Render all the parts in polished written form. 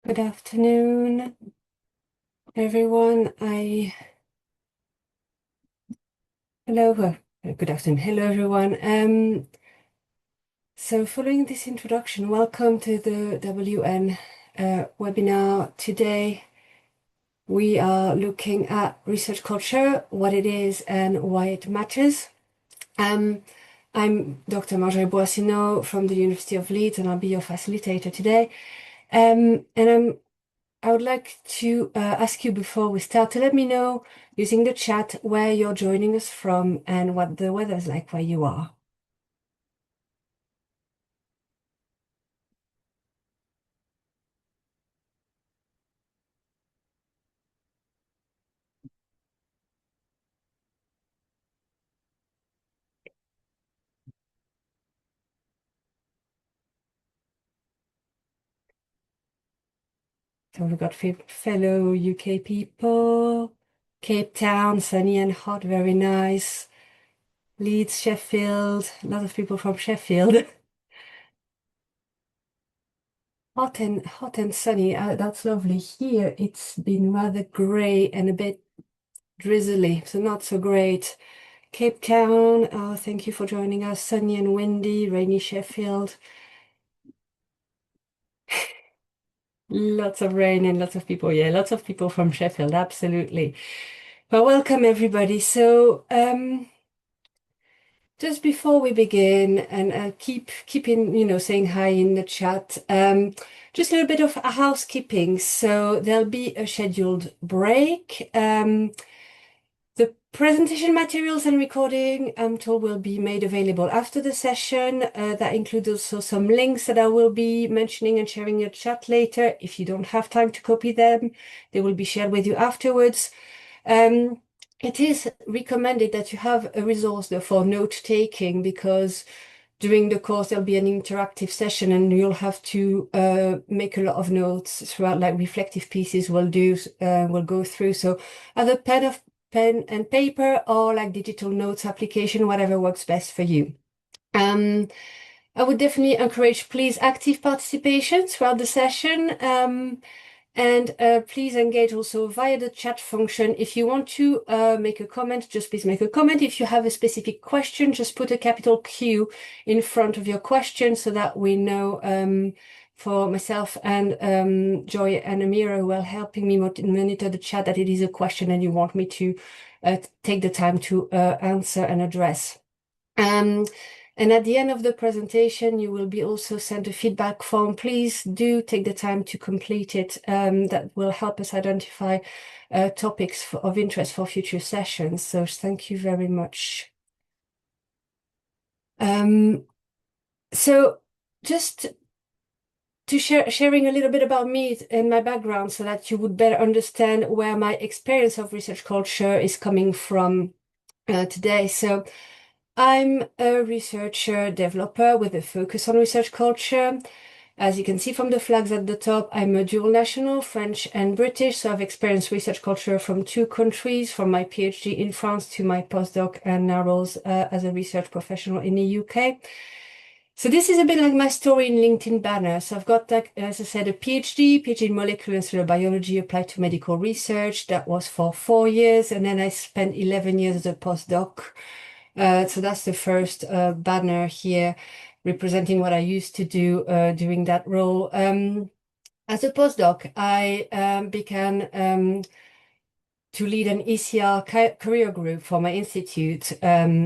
Good afternoon, everyone. Good afternoon. Hello, everyone. So following this introduction, welcome to the WN webinar. Today, we are looking at research culture, what it is and why it matters. I'm Dr. Marjorie Boissonnaud from the University of Leeds, and I'll be your facilitator today. I would like to ask you before we start to let me know using the chat where you're joining us from and what the weather is like where you are. So we've got fellow UK people, Cape Town, sunny and hot, very nice. Leeds, Sheffield, a lot of people from Sheffield. Hot and sunny. That's lovely. Here it's been rather grey and a bit drizzly, so not so great. Cape Town, thank you for joining us. Sunny and windy, rainy Sheffield. Lots of rain and lots of people. Yeah, lots of people from Sheffield, absolutely. Well, welcome everybody. So, just before we begin, and keeping saying hi in the chat. Just a little bit of housekeeping. So there'll be a scheduled break. The presentation materials and recording, I'm told, will be made available after the session. That includes also some links that I will be mentioning and sharing in the chat later. If you don't have time to copy them, they will be shared with you afterwards. It is recommended that you have a resource there for note-taking, because during the course there'll be an interactive session and you'll have to make a lot of notes throughout, like reflective pieces we'll go through. So either pen and paper or like digital notes application, whatever works best for you. I would definitely encourage, please, active participation throughout the session. And please engage also via the chat function. If you want to make a comment, just please make a comment. If you have a specific question, just put a capital Q in front of your question so that we know, for myself and Joy and Amira, who are helping me monitor the chat, that it is a question and you want me to take the time to answer and address. And at the end of the presentation, you will be also sent a feedback form. Please do take the time to complete it. That will help us identify topics of interest for future sessions. So thank you very much. So just to sharing a little bit about me and my background so that you would better understand where my experience of research culture is coming from today. So I'm a researcher developer with a focus on research culture. As you can see from the flags at the top, I'm a dual national, French and British, so I've experienced research culture from 2 countries, from my PhD in France to my postdoc and now roles as a research professional in the UK. So this is a bit like my story in LinkedIn banner. So I've got, like, as I said, a PhD in molecular and cellular biology applied to medical research. That was for 4 years, and then I spent 11 years as a postdoc. So that's the first banner here representing what I used to do during that role. As a postdoc, I began to lead an ECR career group for my institute.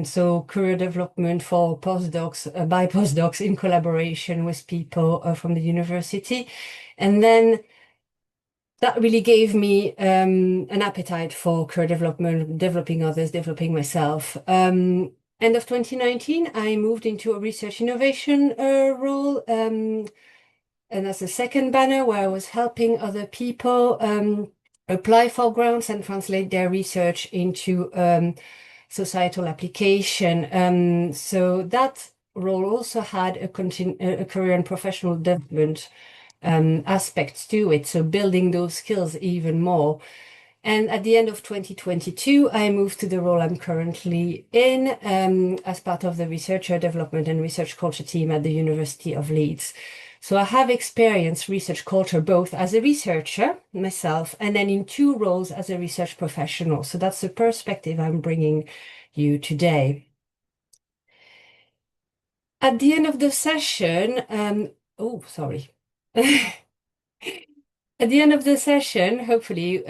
So career development for postdocs, by postdocs in collaboration with people from the university. And then that really gave me an appetite for career development, developing others, developing myself. End of 2019, I moved into a research innovation role, and that's a second banner where I was helping other people apply for grants and translate their research into societal application. So that role also had a career and professional development aspects to it, so building those skills even more. And at the end of 2022, I moved to the role I'm currently in as part of the researcher development and research culture team at the University of Leeds. So I have experienced research culture both as a researcher myself and then in two roles as a research professional. So that's the perspective I'm bringing you today. At the end of the session, oh, sorry. At the end of the session, hopefully,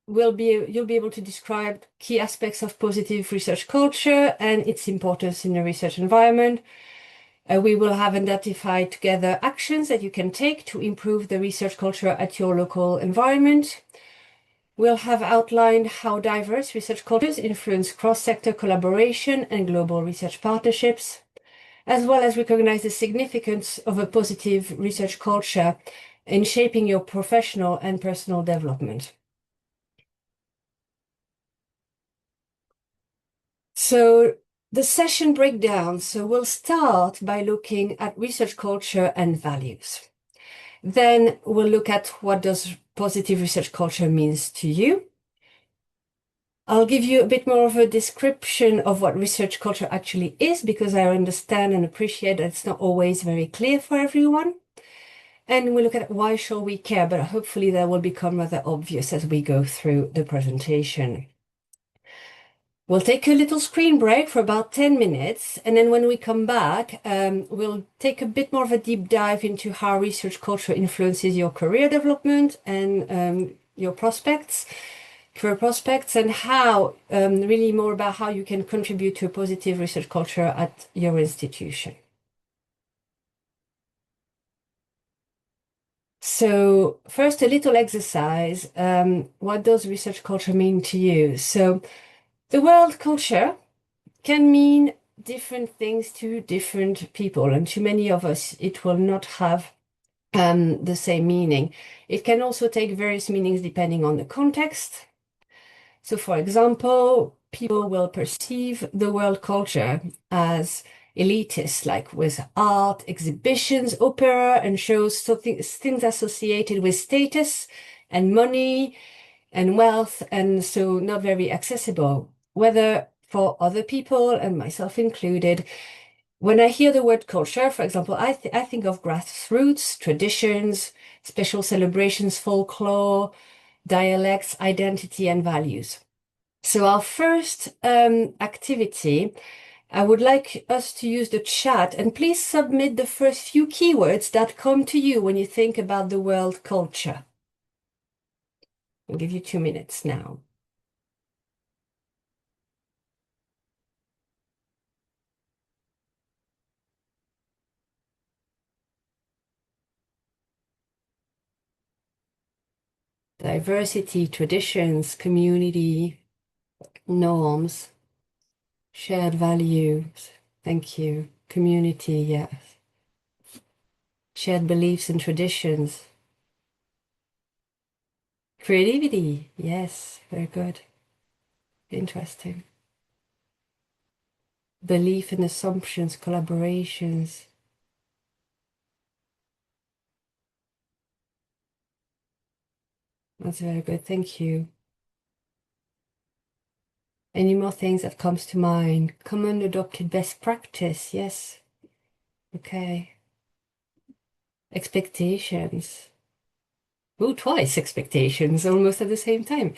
you'll be able to describe key aspects of positive research culture and its importance in the research environment. We will have identified together actions that you can take to improve the research culture at your local environment. We'll have outlined how diverse research cultures influence cross-sector collaboration and global research partnerships, as well as recognize the significance of a positive research culture in shaping your professional and personal development. So the session breakdown. So we'll start by looking at research culture and values. Then we'll look at what does positive research culture means to you. I'll give you a bit more of a description of what research culture actually is, because I understand and appreciate that it's not always very clear for everyone. And we'll look at why shall we care, but hopefully that will become rather obvious as we go through the presentation. We'll take a little screen break for about 10 minutes, and then when we come back, we'll take a bit more of a deep dive into how research culture influences your career development and your career prospects, and how really more about how you can contribute to a positive research culture at your institution. So first, a little exercise. What does research culture mean to you? So the word culture can mean different things to different people, and to many of us, it will not have the same meaning. It can also take various meanings depending on the context. So, for example, people will perceive the world culture as elitist, like with art, exhibitions, opera, and shows, so things associated with status and money and wealth, and so not very accessible. Whether for other people, and myself included, when I hear the word culture, for example, I think of grassroots, traditions, special celebrations, folklore, dialects, identity, and values. So our first activity, I would like us to use the chat, and please submit the first few keywords that come to you when you think about the word culture. I'll give you 2 minutes now. Diversity, traditions, community, norms, shared values. Thank you. Community, yes. Shared beliefs and traditions. Creativity, yes, very good. Interesting. Belief and assumptions, collaborations. That's very good. Thank you. Any more things that comes to mind? Common adopted best practice, yes. Okay. Expectations. Oh, twice expectations, almost at the same time.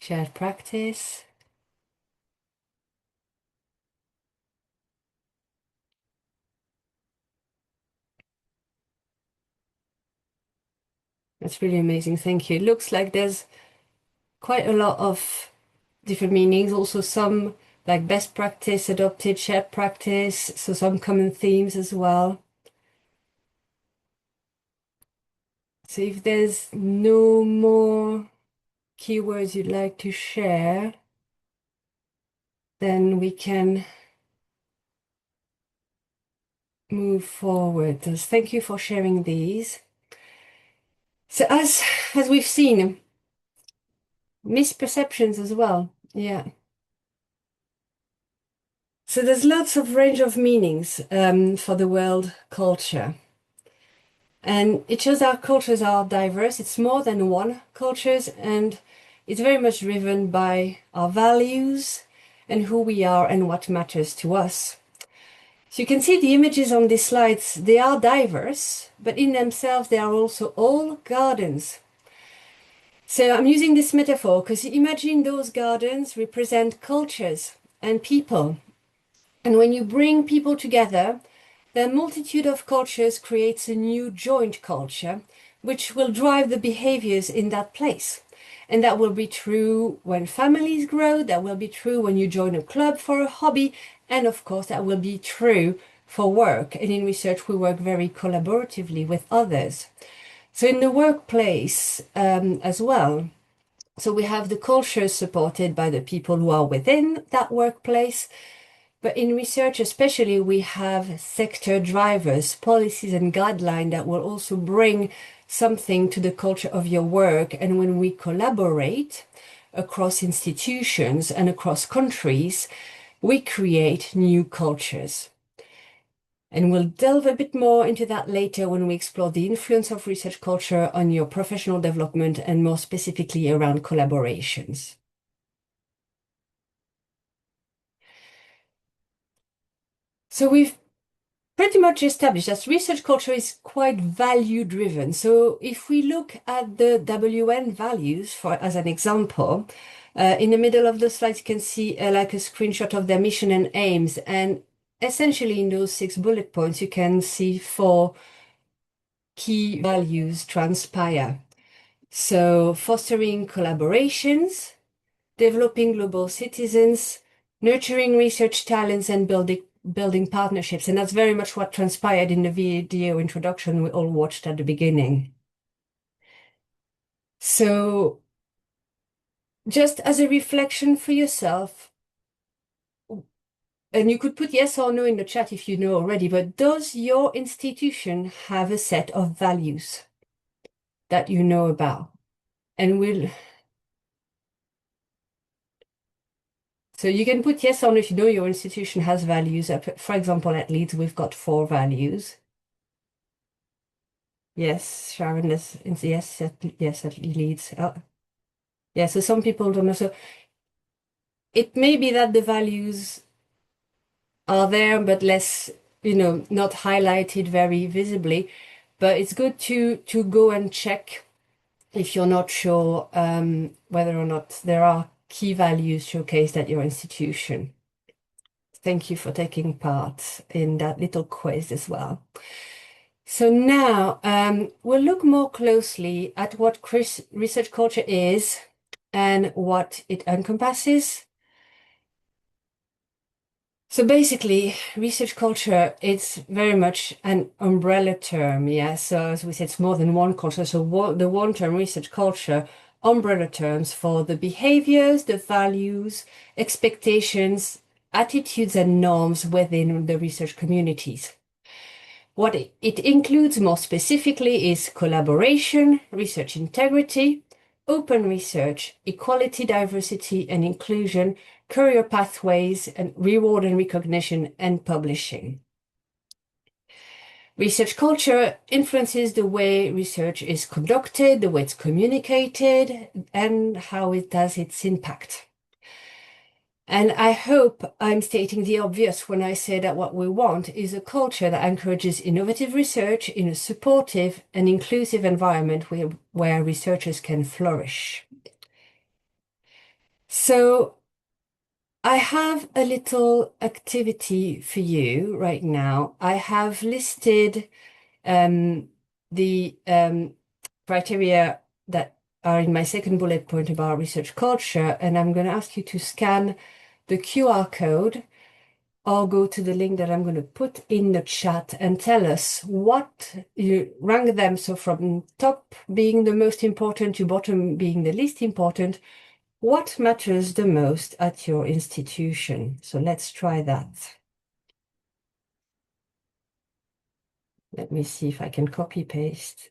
Shared practice. That's really amazing. Thank you. It looks like there's quite a lot of different meanings. Also some like best practice, adopted, shared practice. So some common themes as well. So if there's no more keywords you'd like to share, then we can move forward. So thank you for sharing these. So as we've seen, misperceptions as well. Yeah. So there's lots of range of meanings for the world culture. And it shows our cultures are diverse. It's more than one cultures, and it's very much driven by our values and who we are and what matters to us. So you can see the images on these slides, they are diverse, but in themselves, they are also all gardens. So I'm using this metaphor because imagine those gardens represent cultures and people. And when you bring people together, the multitude of cultures creates a new joint culture, which will drive the behaviors in that place. And that will be true when families grow, that will be true when you join a club for a hobby, and of course, that will be true for work. And in research, we work very collaboratively with others. So in the workplace as well, so we have the culture supported by the people who are within that workplace. But in research, especially, we have sector drivers, policies, and guidelines that will also bring something to the culture of your work. And when we collaborate across institutions and across countries, we create new cultures. And we'll delve a bit more into that later when we explore the influence of research culture on your professional development and more specifically around collaborations. So we've pretty much established that research culture is quite value driven. So if we look at the WN values for as an example, in the middle of the slide you can see like a screenshot of their mission and aims, and essentially in those 6 bullet points you can see 4 key values transpire. So fostering collaborations, developing global citizens, nurturing research talents, and building partnerships. And that's very much what transpired in the video introduction we all watched at the beginning. So just as a reflection for yourself, and you could put yes or no in the chat if you know already, but does your institution have a set of values that you know about? And so you can put yes or no if you know your institution has values. For example, at Leeds, we've got 4 values. Yes, Sharon is yes, at Leeds. Yeah, so some people don't know. So it may be that the values are there, but less, not highlighted very visibly. But it's good to go and check if you're not sure whether or not there are key values showcased at your institution. Thank you for taking part in that little quiz as well. So now we'll look more closely at what research culture is and what it encompasses. So basically, research culture is very much an umbrella term, yeah. So as we said, it's more than one culture. So the one term research culture, umbrella terms for the behaviors, the values, expectations, attitudes, and norms within the research communities. What it includes more specifically is collaboration, research integrity, open research, equality, diversity, and inclusion, career pathways, and reward and recognition, and publishing. Research culture influences the way research is conducted, the way it's communicated, and how it does its impact. And I hope I'm stating the obvious when I say that what we want is a culture that encourages innovative research in a supportive and inclusive environment where researchers can flourish. So I have a little activity for you right now. I have listed the criteria that are in my second bullet point about research culture, and I'm going to ask you to scan the QR code or go to the link that I'm going to put in the chat and tell us what you rank them. So from top being the most important to bottom being the least important, what matters the most at your institution? So let's try that. Let me see if I can copy paste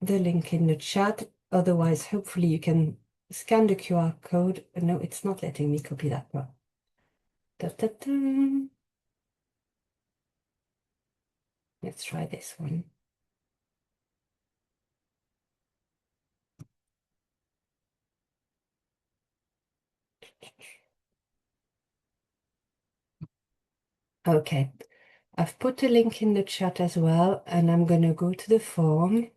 the link in the chat. Otherwise, hopefully you can scan the QR code. No, it's not letting me copy that one. Da, da, da. Let's try this one. Okay. I've put a link in the chat as well, and I'm gonna go to the form.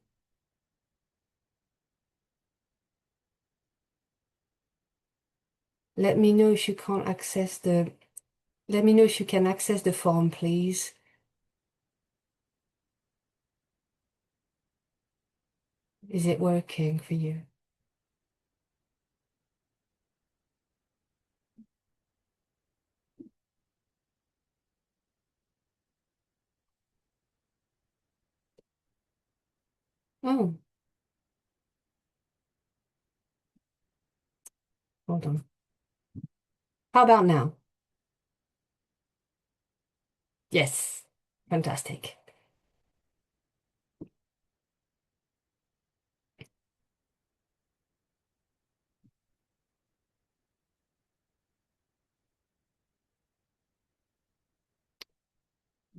Let me know if you can't access the, let me know if you can access the form, please. Is it working for you? Oh, hold on. How about now? Yes, fantastic.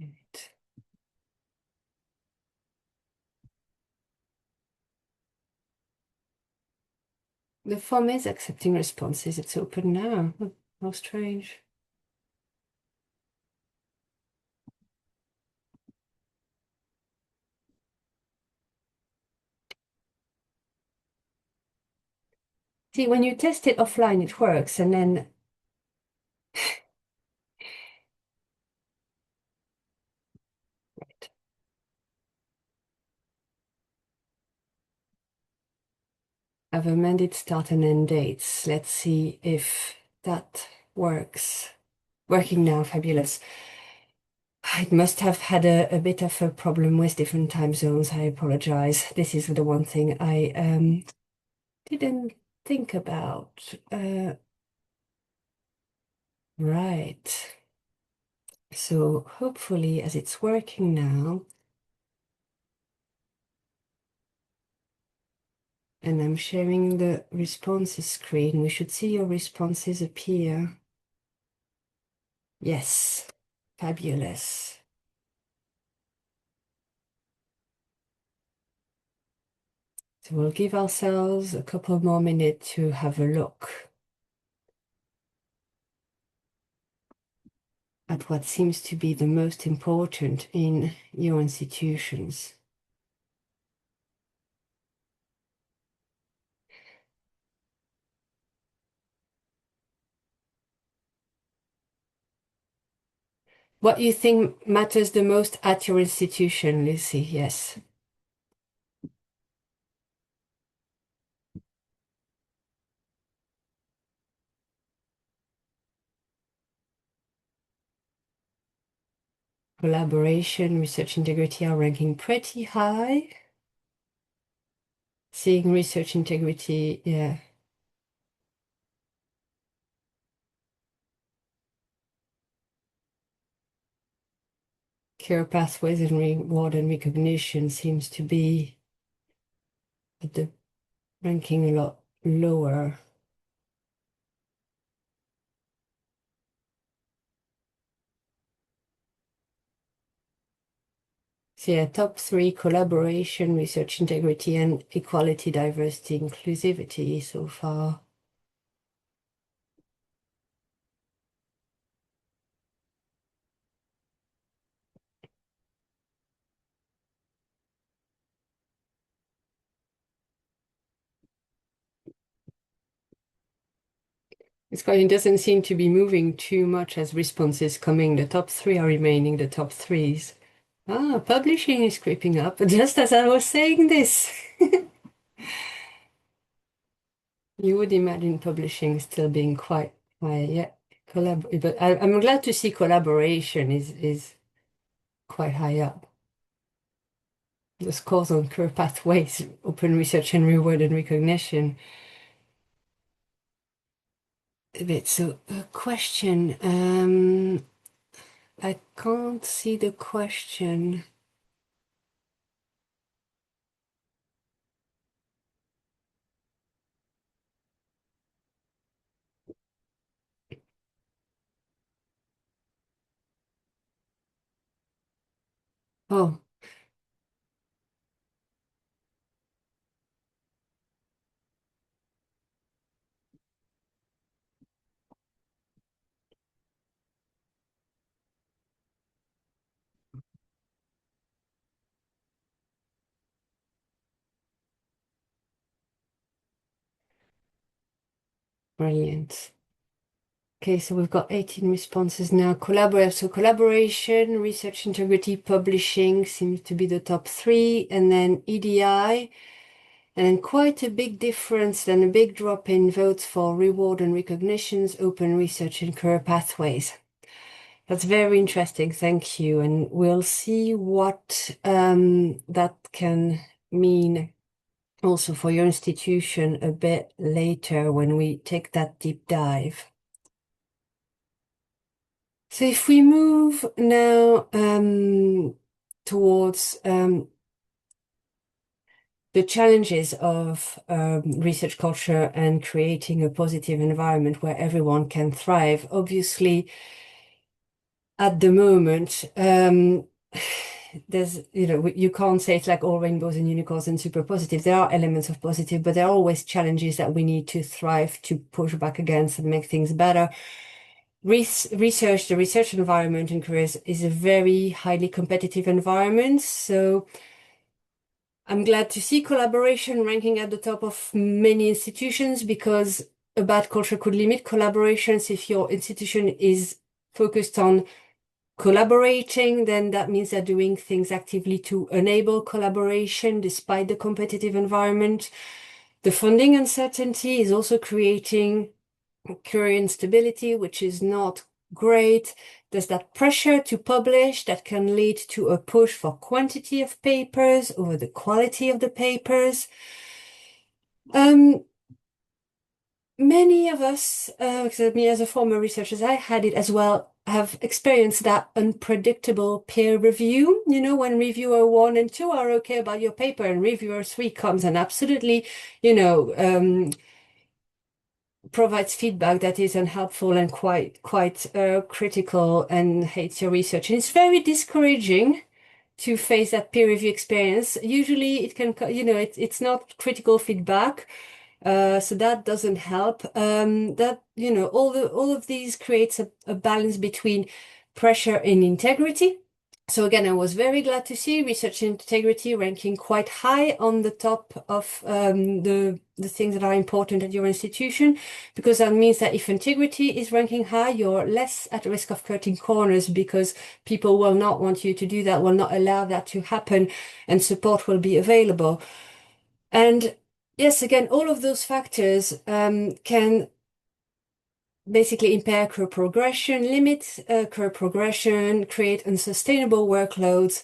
Right. The form is accepting responses. It's open now. Oh, how strange. See, when you test it offline, it works, and then right. I've amended start and end dates. Let's see if that works. Working now, fabulous. I must have had a bit of a problem with different time zones. I apologize. This is the one thing I didn't think about. Right. So hopefully, as it's working now, and I'm sharing the responses screen, we should see your responses appear. Yes, fabulous. So we'll give ourselves a couple more minutes to have a look at what seems to be the most important in your institutions. What you think matters the most at your institution, Lucy? Yes. Collaboration, research integrity are ranking pretty high. Seeing research integrity, yeah. Care pathways and reward and recognition seems to be at the ranking a lot lower. So yeah, top three: collaboration, research integrity, and equality, diversity, inclusivity so far. It's quite, it doesn't seem to be moving too much as responses coming. The top three are remaining the top threes. Ah, publishing is creeping up, just as I was saying this. You would imagine publishing still being quite high, yeah. But I'm glad to see collaboration is quite high up. The scores on career pathways, open research and reward and recognition. A bit. So a question. I can't see the question. Oh, Brilliant. Okay, so we've got 18 responses now. So collaboration, research integrity, publishing seems to be the top three, and then EDI, and then quite a big difference, then a big drop in votes for reward and recognitions, open research and career pathways. That's very interesting, thank you. And we'll see what that can mean also for your institution a bit later when we take that deep dive. So if we move now towards the challenges of research culture and creating a positive environment where everyone can thrive, obviously, at the moment, there's, you can't say it's like all rainbows and unicorns and super positive. There are elements of positive, but there are always challenges that we need to thrive to push back against and make things better. The research environment in careers is a very highly competitive environment. So I'm glad to see collaboration ranking at the top of many institutions, because a bad culture could limit collaborations. If your institution is focused on collaborating, then that means they're doing things actively to enable collaboration despite the competitive environment. The funding uncertainty is also creating career instability, which is not great. There's that pressure to publish that can lead to a push for quantity of papers over the quality of the papers. Many of us, except me as a former researcher, I had it as well, have experienced that unpredictable peer review. When reviewer 1 and 2 are okay about your paper and reviewer 3 comes and absolutely, provides feedback that is unhelpful and quite critical and hates your research. And it's very discouraging to face that peer review experience. Usually it can, it's not critical feedback. So that doesn't help. All of these creates a balance between pressure and integrity. So again, I was very glad to see research integrity ranking quite high on the top of the things that are important at your institution, because that means that if integrity is ranking high, you're less at risk of cutting corners, because people will not want you to do that, will not allow that to happen, and support will be available. And yes, again, all of those factors can basically impair career progression, limit career progression, create unsustainable workloads,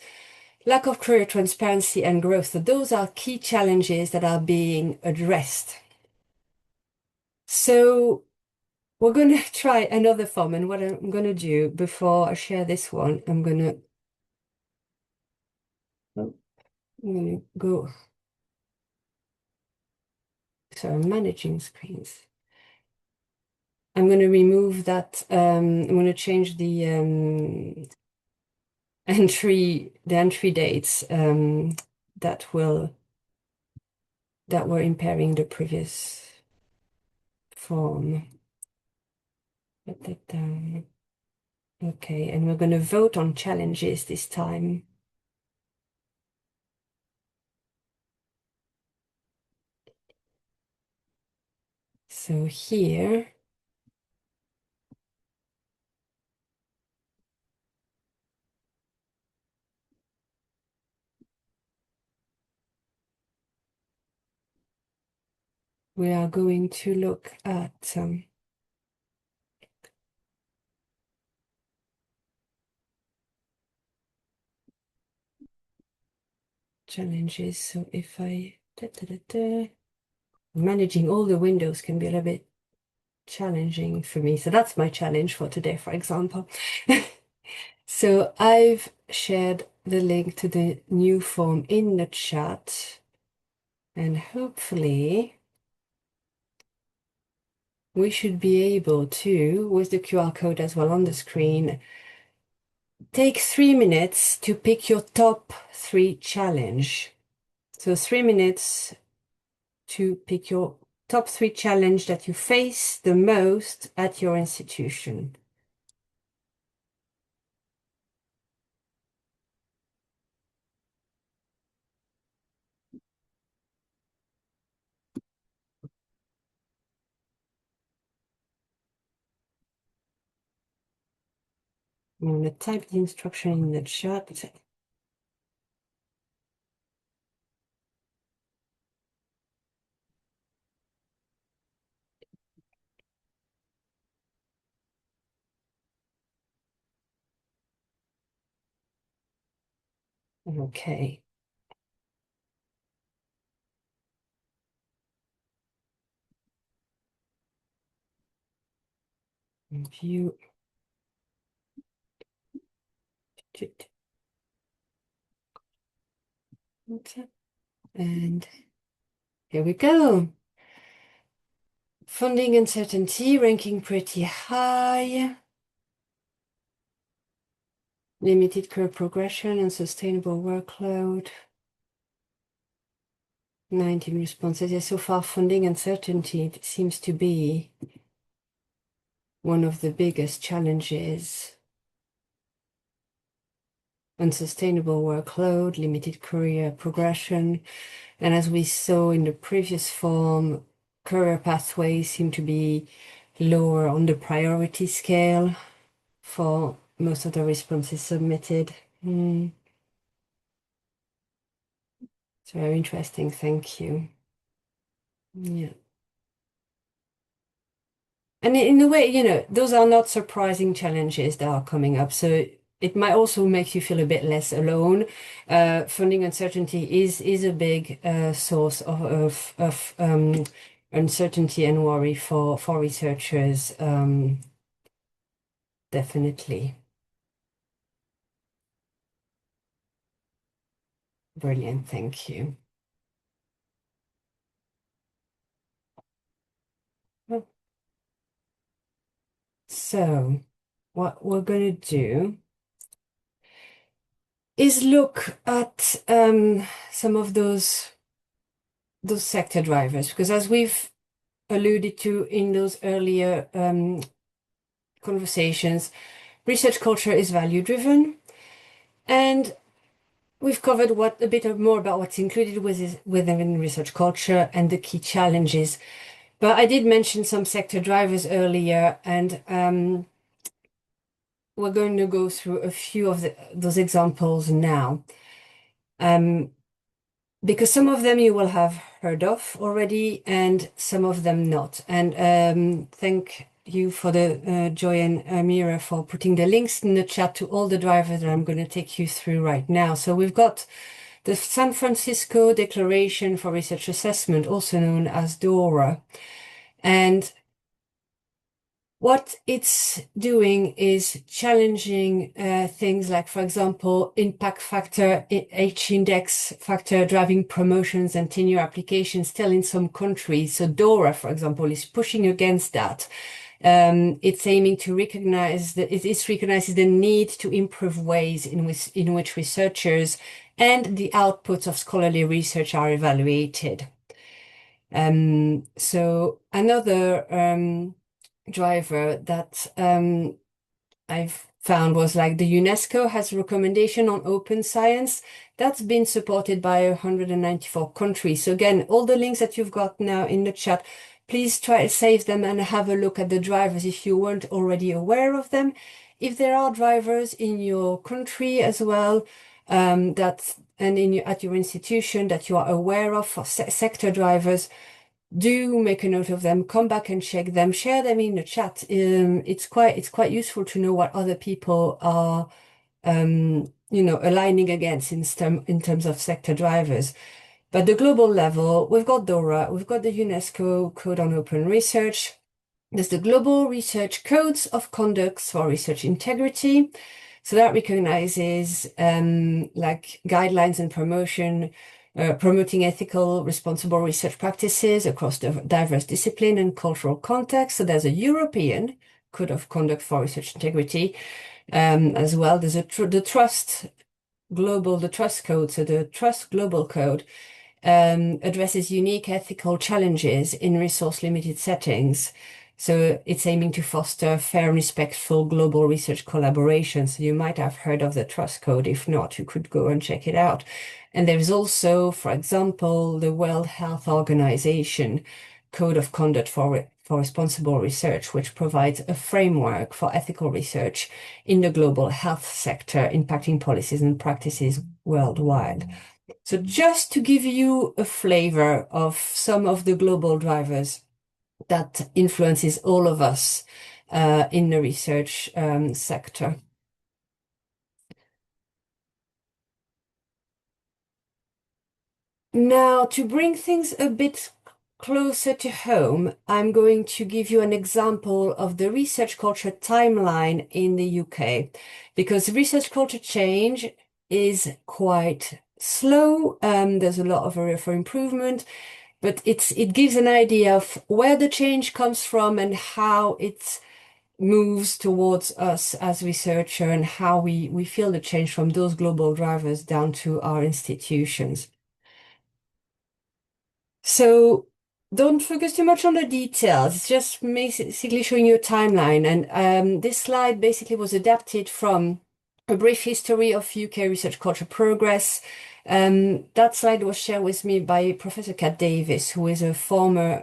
lack of career transparency and growth. So those are key challenges that are being addressed. So we're going to try another form. And what I'm going to do before I share this one, I'm going to go. So I'm managing screens. I'm going to remove that. I'm going to change the entry dates that were impairing the previous form. Put that down. Okay, and we're going to vote on challenges this time. So here, we are going to look at challenges. So if managing all the windows can be a little bit challenging for me. So that's my challenge for today, for example. So I've shared the link to the new form in the chat, and hopefully we should be able to, with the QR code as well on the screen, take 3 minutes to pick your top 3 challenge. So 3 minutes to pick your top 3 challenge that you face the most at your institution. I'm going to type the instruction in the chat. Okay. View. Okay. And here we go. Funding uncertainty, ranking pretty high. Limited career progression and sustainable workload. 19 responses. Yeah, so far, funding uncertainty seems to be one of the biggest challenges. Unsustainable workload, limited career progression, and as we saw in the previous form, career pathways seem to be lower on the priority scale for most of the responses submitted. It's very interesting, thank you. Yeah. And in a way, those are not surprising challenges that are coming up. So it might also make you feel a bit less alone. Funding uncertainty is a big source of uncertainty and worry for researchers. Definitely. Brilliant, thank you. So what we're going to do is look at some of those sector drivers, because as we've alluded to in those earlier conversations, research culture is value-driven, and we've covered a bit more about what's included within research culture and the key challenges. But I did mention some sector drivers earlier, and we're going to go through a few of those examples now. Because some of them you will have heard of already and some of them not. And thank you for the Joy and Mira for putting the links in the chat to all the drivers that I'm going to take you through right now. So we've got the San Francisco Declaration for Research Assessment, also known as DORA. And what it's doing is challenging things like, for example, impact factor, H-index factor driving promotions and tenure applications still in some countries. So DORA, for example, is pushing against that. It's aiming to recognize that it recognizes the need to improve ways in which researchers and the outputs of scholarly research are evaluated. So another driver that I've found was like the UNESCO has a recommendation on open science that's been supported by 194 countries. So again, all the links that you've got now in the chat, please try to save them and have a look at the drivers if you weren't already aware of them. If there are drivers in your country as well, at your institution that you are aware of for sector drivers, do make a note of them, come back and check them, share them in the chat. It's quite useful to know what other people are aligning against in terms of sector drivers. But the global level, we've got DORA, we've got the UNESCO Code on Open Research. There's the Global Research Codes of Conduct for Research Integrity. So that recognizes like guidelines and promoting ethical, responsible research practices across the diverse discipline and cultural context. So there's a European Code of Conduct for Research Integrity as well. There's the Trust Code. So the Trust Global Code addresses unique ethical challenges in resource-limited settings. So it's aiming to foster fair and respectful global research collaboration. So you might have heard of the Trust Code. If not, you could go and check it out. And there is also, for example, the World Health Organization Code of Conduct for for Responsible Research, which provides a framework for ethical research in the global health sector, impacting policies and practices worldwide. So just to give you a flavor of some of the global drivers that influences all of us in the research sector. Now, to bring things a bit closer to home, I'm going to give you an example of the research culture timeline in the UK, because research culture change is quite slow. There's a lot of area for improvement, but it gives an idea of where the change comes from and how it moves towards us as researcher and how we feel the change from those global drivers down to our institutions. So don't focus too much on the details. It's just basically showing you a timeline. And this slide basically was adapted from a brief history of UK research culture progress. That slide was shared with me by Professor Kat Davis, who is a former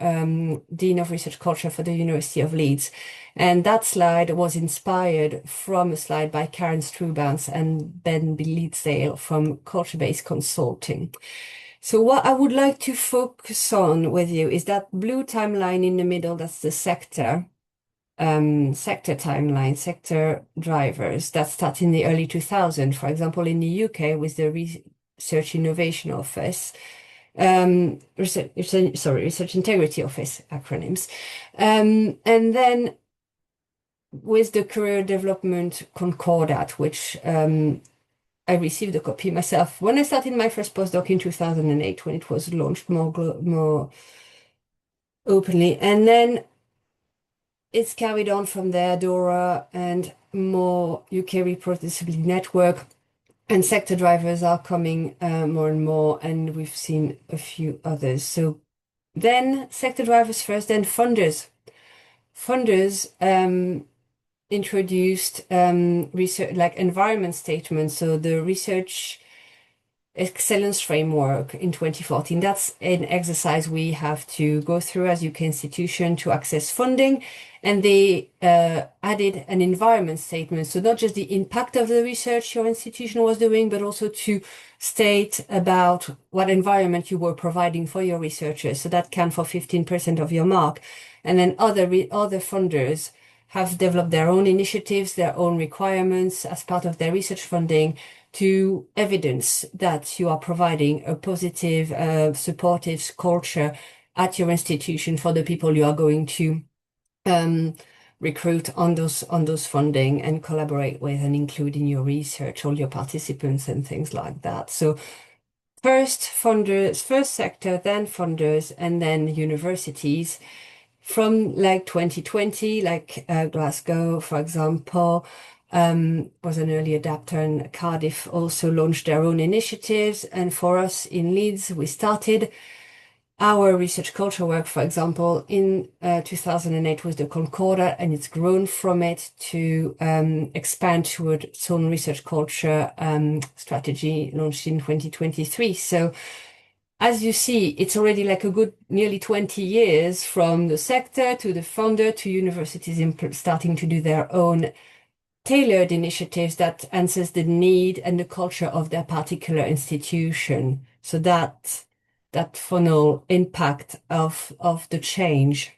Dean of Research Culture for the University of Leeds. And that slide was inspired from a slide by Karen Strubounds and Ben Bleasdale from Culture-Based Consulting. So what I would like to focus on with you is that blue timeline in the middle, that's the sector timeline, sector drivers that start in the early 2000s, for example, in the UK with the Research Innovation Office, Research Integrity Office acronyms. And then with the Career Development Concordat, which I received a copy myself when I started my first postdoc in 2008, when it was launched more openly. And then it's carried on from there, DORA and more UK Reproducibility Network, and sector drivers are coming more and more, and we've seen a few others. So then sector drivers first, then funders. Funders introduced research like environment statements. So the research excellence framework in 2014. That's an exercise we have to go through as UK institution to access funding. And they added an environment statement. So not just the impact of the research your institution was doing, but also to state about what environment you were providing for your researchers. So that can for 15% of your mark. And then other funders have developed their own initiatives, their own requirements as part of their research funding to evidence that you are providing a positive, supportive culture at your institution for the people you are going to recruit on those funding and collaborate with and include in your research, all your participants and things like that. So first funders, first sector, then funders, and then universities. From like 2020, like Glasgow, for example, was an early adapter, and Cardiff also launched their own initiatives. And for us in Leeds, we started our research culture work, for example, in 2008 with the Concordat, and it's grown from it to expand toward its own research culture strategy launched in 2023. So as you see, it's already like a good nearly 20 years from the sector to the founder to universities starting to do their own tailored initiatives that answers the need and the culture of their particular institution. So that funnel impact of the change.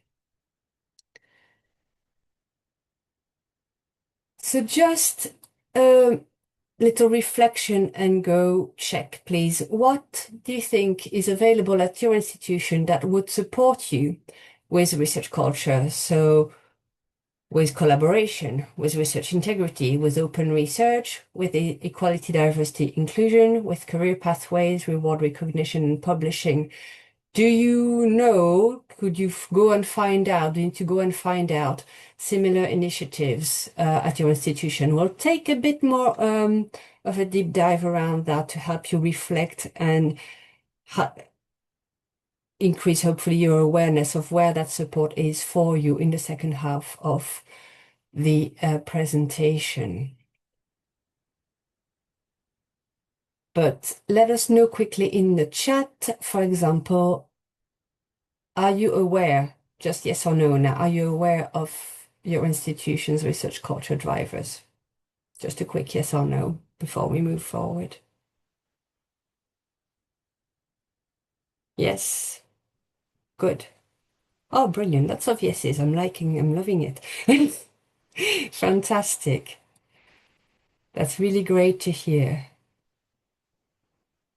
So just little reflection and go check, please. What do you think is available at your institution that would support you with research culture? So with collaboration, with research integrity, with open research, with equality, diversity, inclusion, with career pathways, reward recognition, and publishing. Do you know, could you go and find out, do you need to go and find out similar initiatives at your institution? We'll take a bit more of a deep dive around that to help you reflect and increase, hopefully, your awareness of where that support is for you in the second half of the presentation. But let us know quickly in the chat, for example, are you aware Just yes or no. Now, are you aware of your institution's research culture drivers? Just a quick yes or no before we move forward. Yes. Good. Oh, brilliant. Lots of yeses. I'm loving it. Fantastic. That's really great to hear.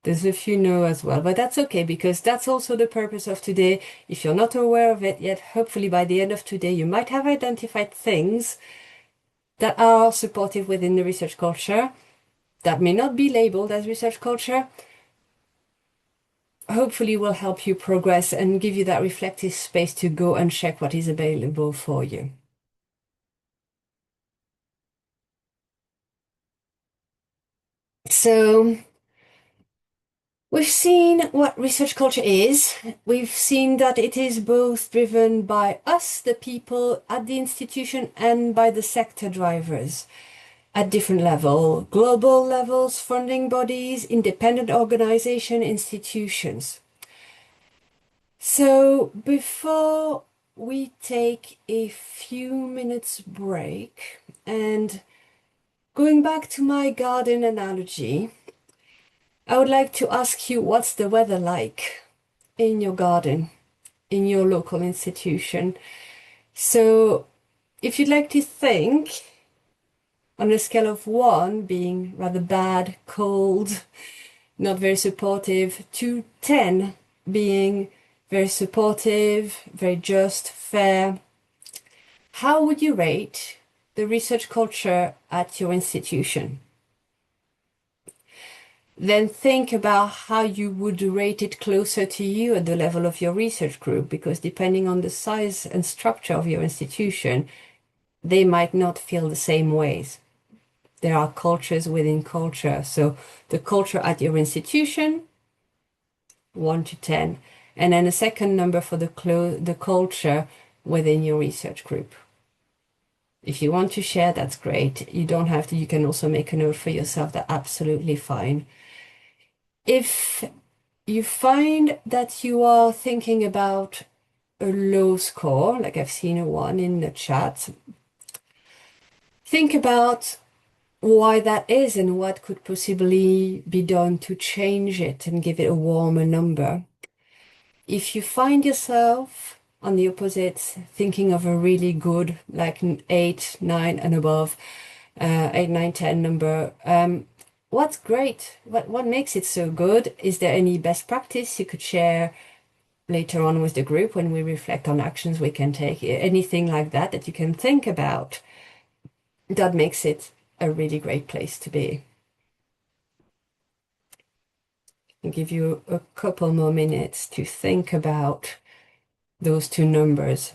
There's a few no as well, but that's okay because that's also the purpose of today. If you're not aware of it yet, hopefully by the end of today, you might have identified things that are supportive within the research culture that may not be labeled as research culture. Hopefully will help you progress and give you that reflective space to go and check what is available for you. So we've seen what research culture is. We've seen that it is both driven by us, the people at the institution, and by the sector drivers at different level, global levels, funding bodies, independent organization, institutions. So before we take a few minutes break and going back to my garden analogy, I would like to ask you what's the weather like in your garden, in your local institution. So if you'd like to think on a scale of 1 being rather bad, cold, not very supportive, to 10 being very supportive, very just, fair, how would you rate the research culture at your institution? Then think about how you would rate it closer to you at the level of your research group, because depending on the size and structure of your institution, they might not feel the same ways. There are cultures within culture. So the culture at your institution, 1 to 10, and then a second number for the culture within your research group. If you want to share, that's great. You don't have to, you can also make a note for yourself. That's absolutely fine. If you find that you are thinking about a low score, like I've seen a 1 in the chat, think about why that is and what could possibly be done to change it and give it a warmer number. If you find yourself on the opposite, thinking of a really good, like an 8, 9 and above, 8, 9, 10 number, what's great? What makes it so good? Is there any best practice you could share later on with the group when we reflect on actions we can take? Anything like that that you can think about that makes it a really great place to be. I'll give you a couple more minutes to think about those two numbers.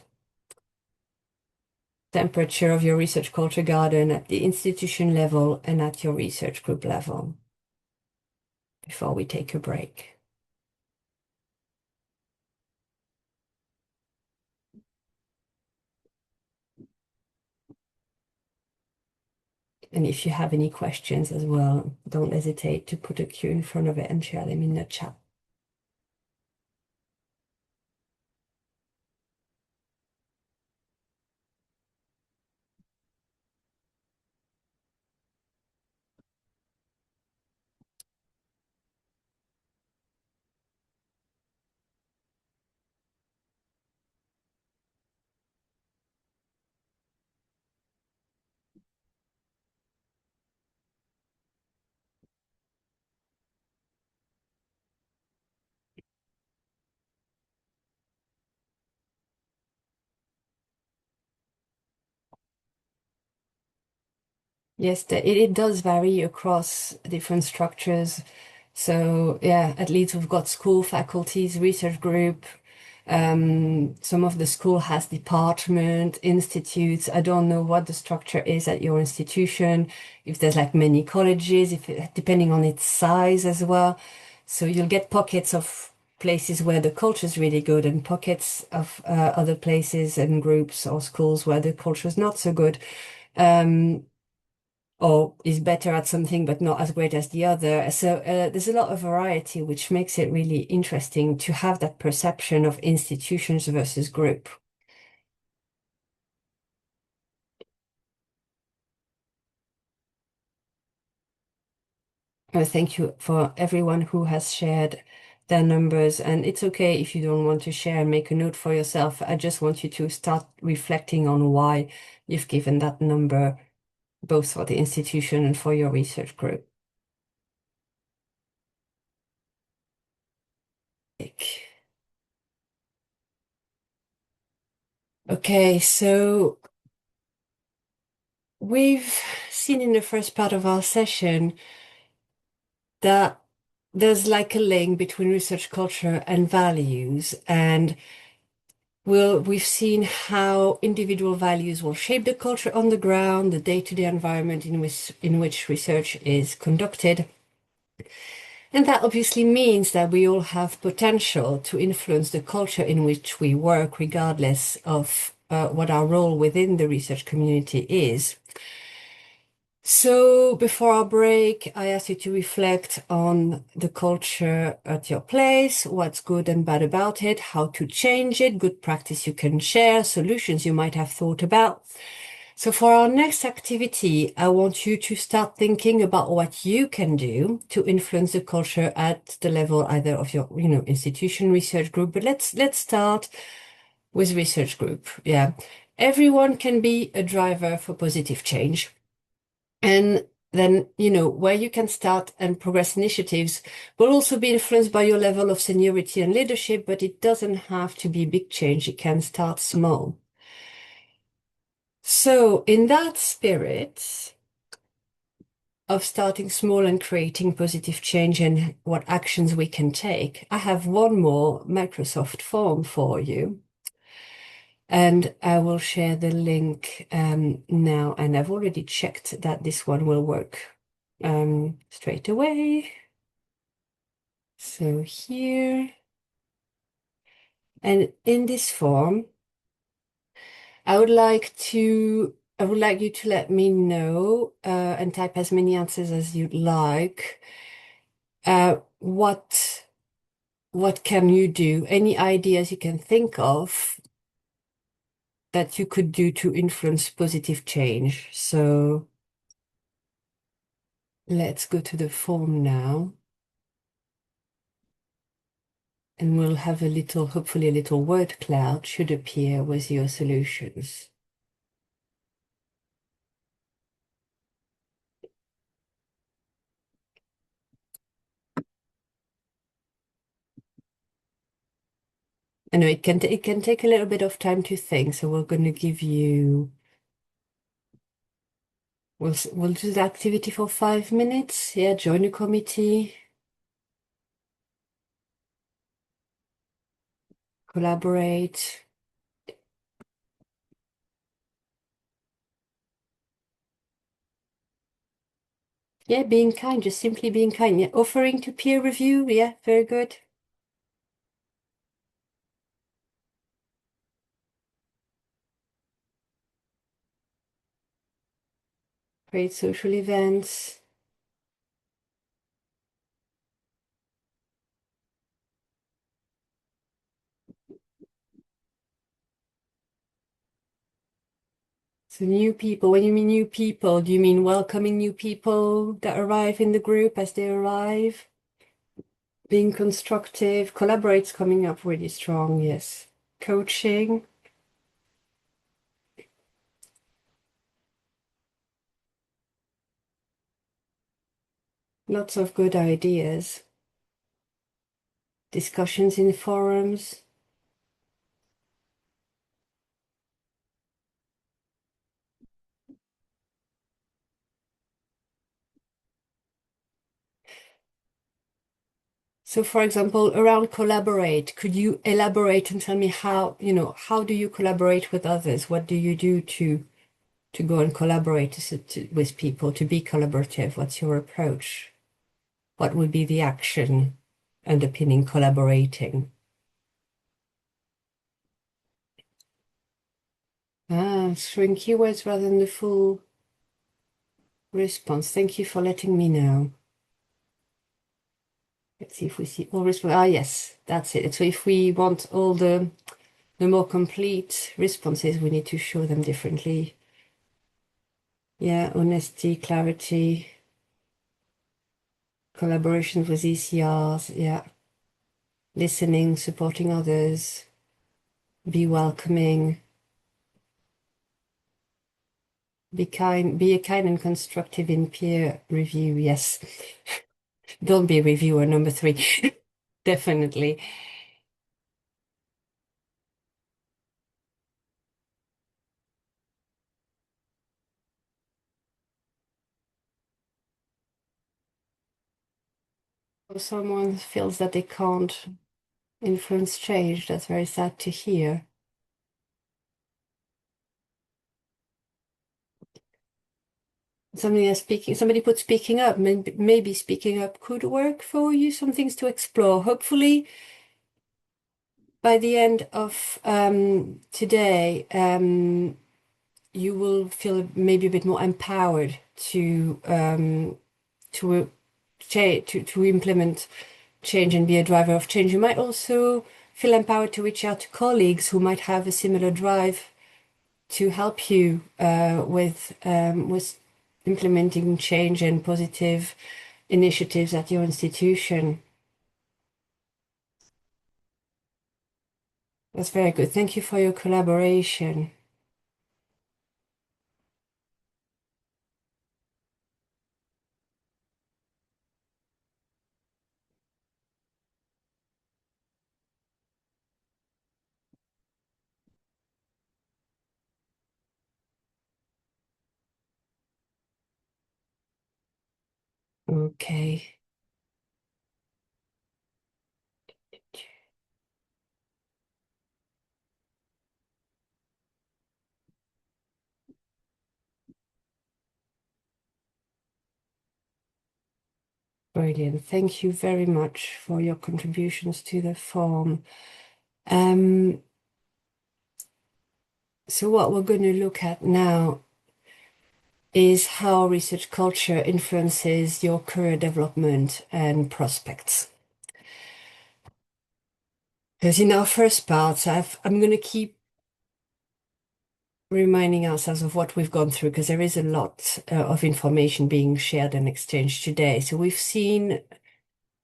Temperature of your research culture garden at the institution level and at your research group level before we take a break. And if you have any questions as well, don't hesitate to put a Q in front of it and share them in the chat. Yes, it does vary across different structures. So yeah, at Leeds we've got school, faculties, research group. Some of the school has department, institutes. I don't know what the structure is at your institution, if there's like many colleges, depending on its size as well. So you'll get pockets of places where the culture is really good and pockets of other places and groups or schools where the culture is not so good. Or is better at something but not as great as the other. So there's a lot of variety, which makes it really interesting to have that perception of institutions versus group. Thank you for everyone who has shared their numbers. And it's okay if you don't want to share and make a note for yourself. I just want you to start reflecting on why you've given that number, both for the institution and for your research group. Okay, so we've seen in the first part of our session that there's like a link between research culture and values, and we've seen how individual values will shape the culture on the ground, the day-to-day environment in which research is conducted. And that obviously means that we all have potential to influence the culture in which we work, regardless of what our role within the research community is. So before our break, I asked you to reflect on the culture at your place, what's good and bad about it, how to change it, good practice you can share, solutions you might have thought about. So for our next activity, I want you to start thinking about what you can do to influence the culture at the level either of your, institution, research group. But let's start with research group. Yeah. Everyone can be a driver for positive change. And then, where you can start and progress initiatives will also be influenced by your level of seniority and leadership, but it doesn't have to be big change. It can start small. So in that spirit of starting small and creating positive change and what actions we can take, I have one more Microsoft form for you. And I will share the link now. And I've already checked that this one will work straight away. So here, and in this form, I would like you to let me know and type as many answers as you'd like. What can you do? Any ideas you can think of that you could do to influence positive change? So let's go to the form now. And we'll have hopefully a little word cloud should appear with your solutions. I know it can take a little bit of time to think, so we're going to give you. We'll do the activity for 5 minutes. Yeah, join a committee, collaborate. Yeah, being kind, just simply being kind. Yeah, offering to peer review. Yeah, very good. Create social events. So new people, when you mean new people, do you mean welcoming new people that arrive in the group as they arrive? Being constructive, collaborate's coming up really strong, yes. Coaching. Lots of good ideas. Discussions in forums. So for example, around collaborate, could you elaborate and tell me how do you collaborate with others? What do you do to go and collaborate with people, to be collaborative? What's your approach? What would be the action underpinning collaborating? Throwing keywords rather than the full response. Thank you for letting me know. Let's see if we see all response. Ah, yes, that's it. So if we want all the more complete responses, we need to show them differently. Yeah, honesty, clarity. collaboration with ECRs, yeah. Listening, supporting others, be welcoming, be a kind and constructive in peer review, yes. Don't be a reviewer, number 3. Definitely. If someone feels that they can't influence change, that's very sad to hear. Somebody put speaking up. Maybe speaking up could work for you, some things to explore. Hopefully, by the end of today, you will feel maybe a bit more empowered to to implement change and be a driver of change. You might also feel empowered to reach out to colleagues who might have a similar drive to help you with implementing change and positive initiatives at your institution. That's very good. Thank you for your collaboration. Okay. Brilliant. Thank you very much for your contributions to the form. Um, so what we're going to look at now is how research culture influences your career development and prospects. Because in our first part, I'm going to keep reminding ourselves of what we've gone through because there is a lot of information being shared and exchanged today. So we've seen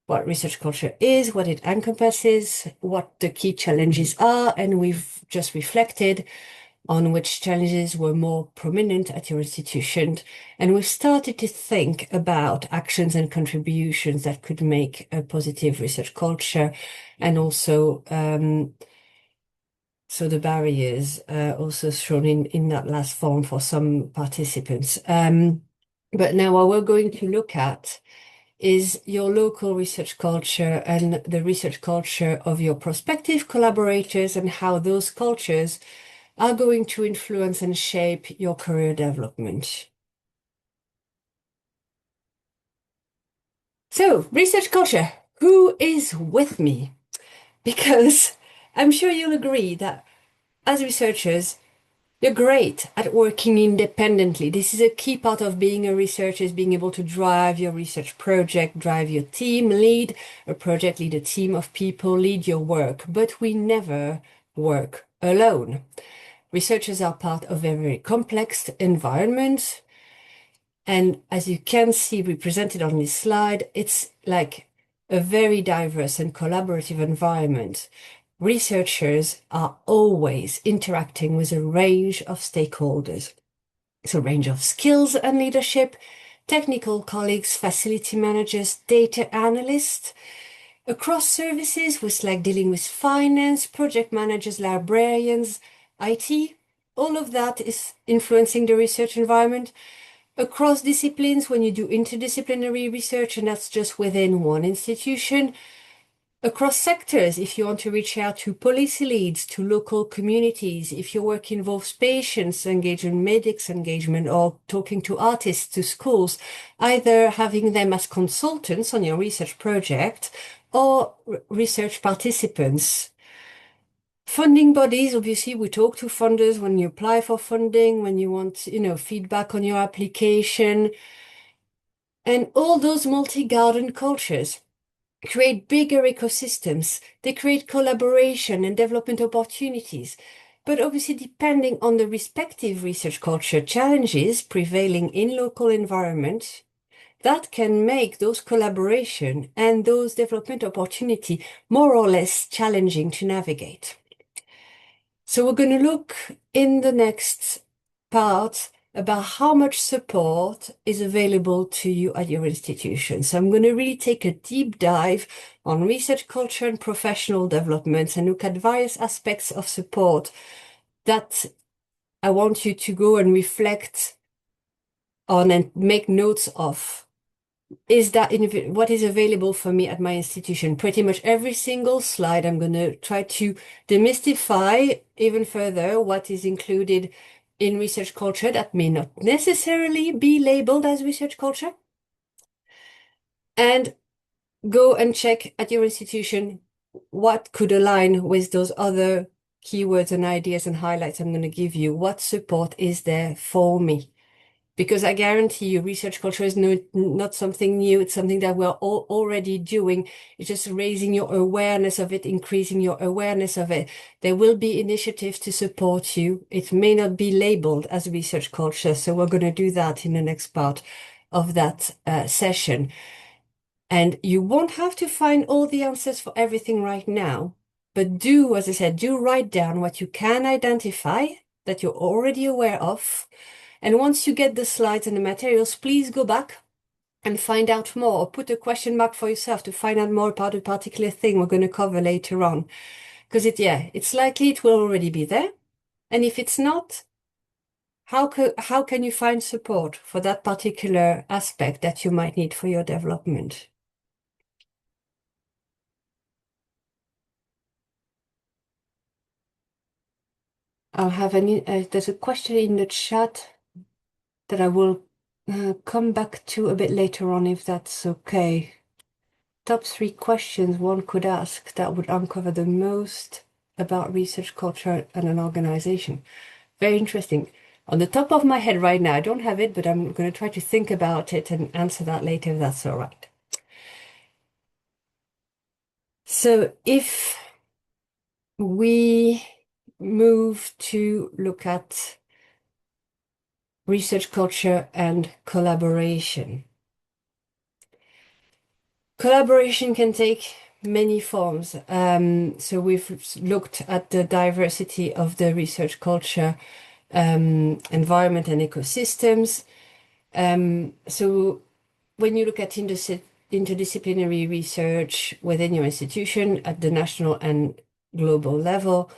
what research culture is, what it encompasses, what the key challenges are, and we've just reflected on which challenges were more prominent at your institution. And we've started to think about actions and contributions that could make a positive research culture and also so the barriers also shown in that last form for some participants. But now what we're going to look at is your local research culture and the research culture of your prospective collaborators and how those cultures are going to influence and shape your career development. So, research culture, who is with me? Because I'm sure you'll agree that as researchers, you're great at working independently. This is a key part of being a researcher, is being able to drive your research project, drive your team, lead a project, lead a team of people, lead your work. But we never work alone. Researchers are part of a very complex environment. And as you can see represented on this slide, it's like a very diverse and collaborative environment. Researchers are always interacting with a range of stakeholders. It's a range of skills and leadership, technical colleagues, facility managers, data analysts, across services with like dealing with finance, project managers, librarians, IT. All of that is influencing the research environment. Across disciplines, when you do interdisciplinary research, and that's just within one institution, across sectors, if you want to reach out to policy leads, to local communities, if your work involves patients engagement, medics engagement, or talking to artists, to schools, either having them as consultants on your research project or research participants. Funding bodies, obviously, we talk to funders when you apply for funding, when you want, feedback on your application. And all those multi-garden cultures create bigger ecosystems. They create collaboration and development opportunities. But obviously, depending on the respective research culture challenges prevailing in local environment, that can make those collaboration and those development opportunity more or less challenging to navigate. So we're going to look in the next part about how much support is available to you at your institution. So I'm going to really take a deep dive on research culture and professional development and look at various aspects of support that I want you to go and reflect on and make notes of. Is that what is available for me at my institution? Pretty much every single slide, I'm going to try to demystify even further what is included in research culture that may not necessarily be labeled as research culture. And go and check at your institution what could align with those other keywords and ideas and highlights I'm going to give you. What support is there for me? Because I guarantee you, research culture is not something new. It's something that we're all already doing. It's just raising your awareness of it, increasing your awareness of it. There will be initiatives to support you. It may not be labeled as research culture. So we're going to do that in the next part of that session. And you won't have to find all the answers for everything right now. But do, as I said, do write down what you can identify that you're already aware of. And once you get the slides and the materials, please go back and find out more, or put a question mark for yourself to find out more about a particular thing we're going to cover later on. Because it's likely it will already be there. And if it's not, how can you find support for that particular aspect that you might need for your development? There's a question in the chat that I will come back to a bit later on, if that's okay. Top 3 questions one could ask that would uncover the most about research culture and an organization. Very interesting. On the top of my head right now, I don't have it, but I'm going to try to think about it and answer that later, if that's all right. So if we move to look at research culture and collaboration. Collaboration can take many forms. So we've looked at the diversity of the research culture, environment and ecosystems. So when you look at interdisciplinary research within your institution at the national and global level,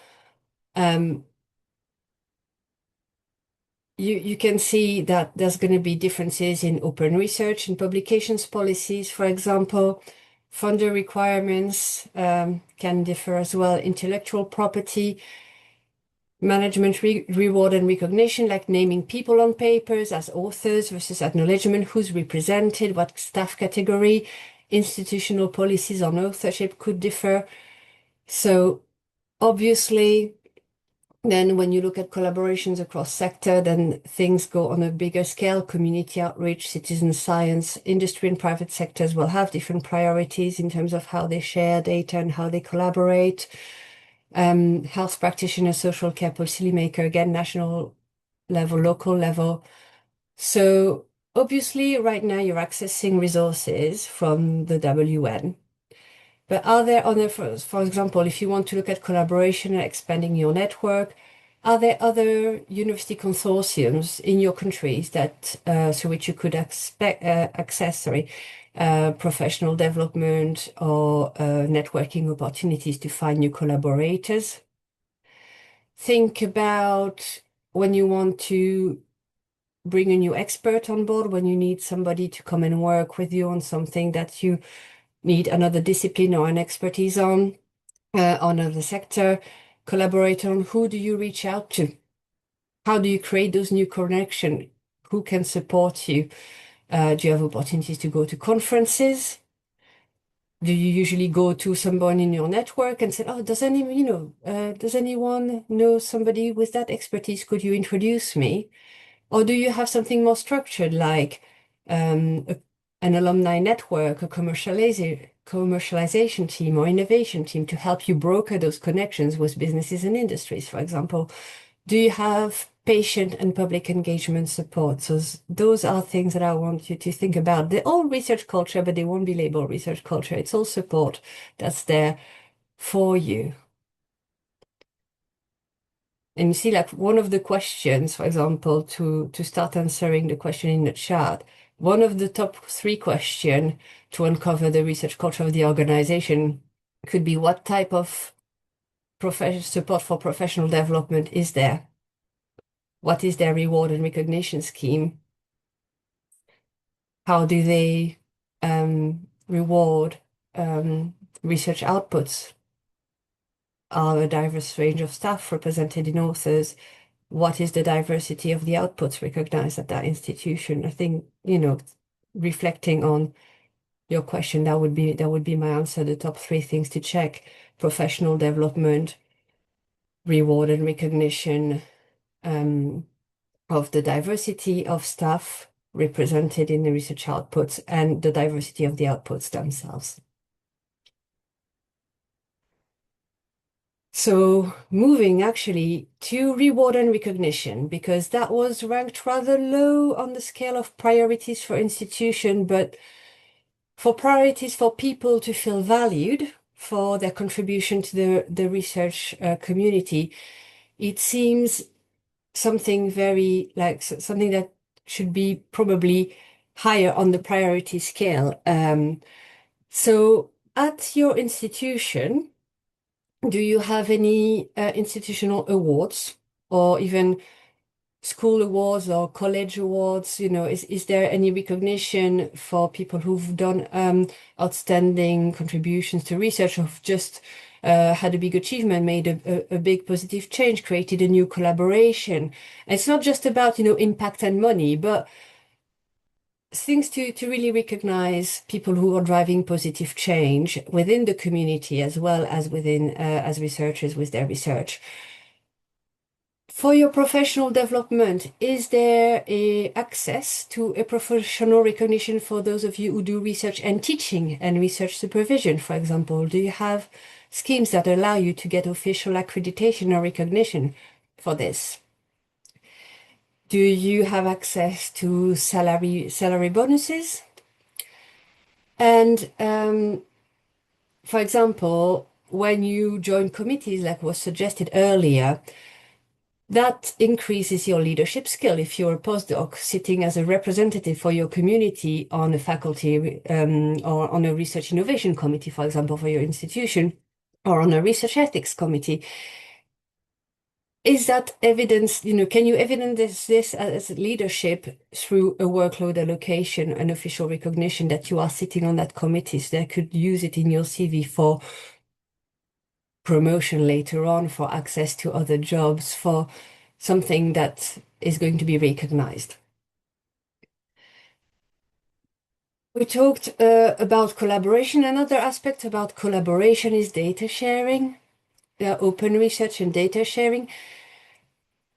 you can see that there's going to be differences in open research and publications policies, for example. Funder requirements can differ as well. Intellectual property, management reward and recognition, like naming people on papers as authors versus acknowledgement, who's represented, what staff category. Institutional policies on authorship could differ. So obviously, then when you look at collaborations across sector, then things go on a bigger scale. Community outreach, citizen science, industry and private sectors will have different priorities in terms of how they share data and how they collaborate. Health practitioner, social care policymaker, again, national level, local level. So obviously right now you're accessing resources from the WN. But are there other, for example, if you want to look at collaboration and expanding your network, are there other university consortiums in your countries that through which you could access professional development or networking opportunities to find new collaborators? Think about when you want to bring a new expert on board, when you need somebody to come and work with you on something that you need another discipline or an expertise on another sector, collaborate on who do you reach out to? How do you create those new connections? Who can support you? Do you have opportunities to go to conferences? Do you usually go to someone in your network and say, oh, does anyone know somebody with that expertise? Could you introduce me? Or do you have something more structured, like an alumni network, a commercialization team or innovation team to help you broker those connections with businesses and industries, for example? Do you have patient and public engagement support. So those are things that I want you to think about. They're all research culture, but they won't be labeled research culture. It's all support that's there for you. And you see, like one of the questions, for example, to start answering the question in the chat, one of the top 3 questions to uncover the research culture of the organization could be what type of support for professional development is there? What is their reward and recognition scheme? How do they reward research outputs? Are a diverse range of staff represented in authors? What is the diversity of the outputs recognized at that institution? I think, reflecting on your question, that would be my answer. The top 3 things to check: professional development, reward and recognition of the diversity of staff represented in the research outputs, and the diversity of the outputs themselves. So moving actually to reward and recognition, because that was ranked rather low on the scale of priorities for institution, but for priorities for people to feel valued for their contribution to the research community, it seems something very like something that should be probably higher on the priority scale. So at your institution, do you have any institutional awards or even school awards or college awards? Is there any recognition for people who've done outstanding contributions to research, who've just had a big achievement, made a big positive change, created a new collaboration? And it's not just about, impact and money, but things to really recognize people who are driving positive change within the community as well as within as researchers with their research. For your professional development, is there access to a professional recognition for those of you who do research and teaching and research supervision, for example? Do you have schemes that allow you to get official accreditation or recognition for this? Do you have access to salary bonuses? And for example, when you join committees, like was suggested earlier, that increases your leadership skill. If you're a postdoc sitting as a representative for your community on a faculty or on a research innovation committee, for example, for your institution, or on a research ethics committee, is that evidence, can you evidence this as leadership through a workload allocation and official recognition that you are sitting on that committee, so they could use it in your CV for promotion later on, for access to other jobs, for something that is going to be recognized. We talked about collaboration. Another aspect about collaboration is data sharing. Open research and data sharing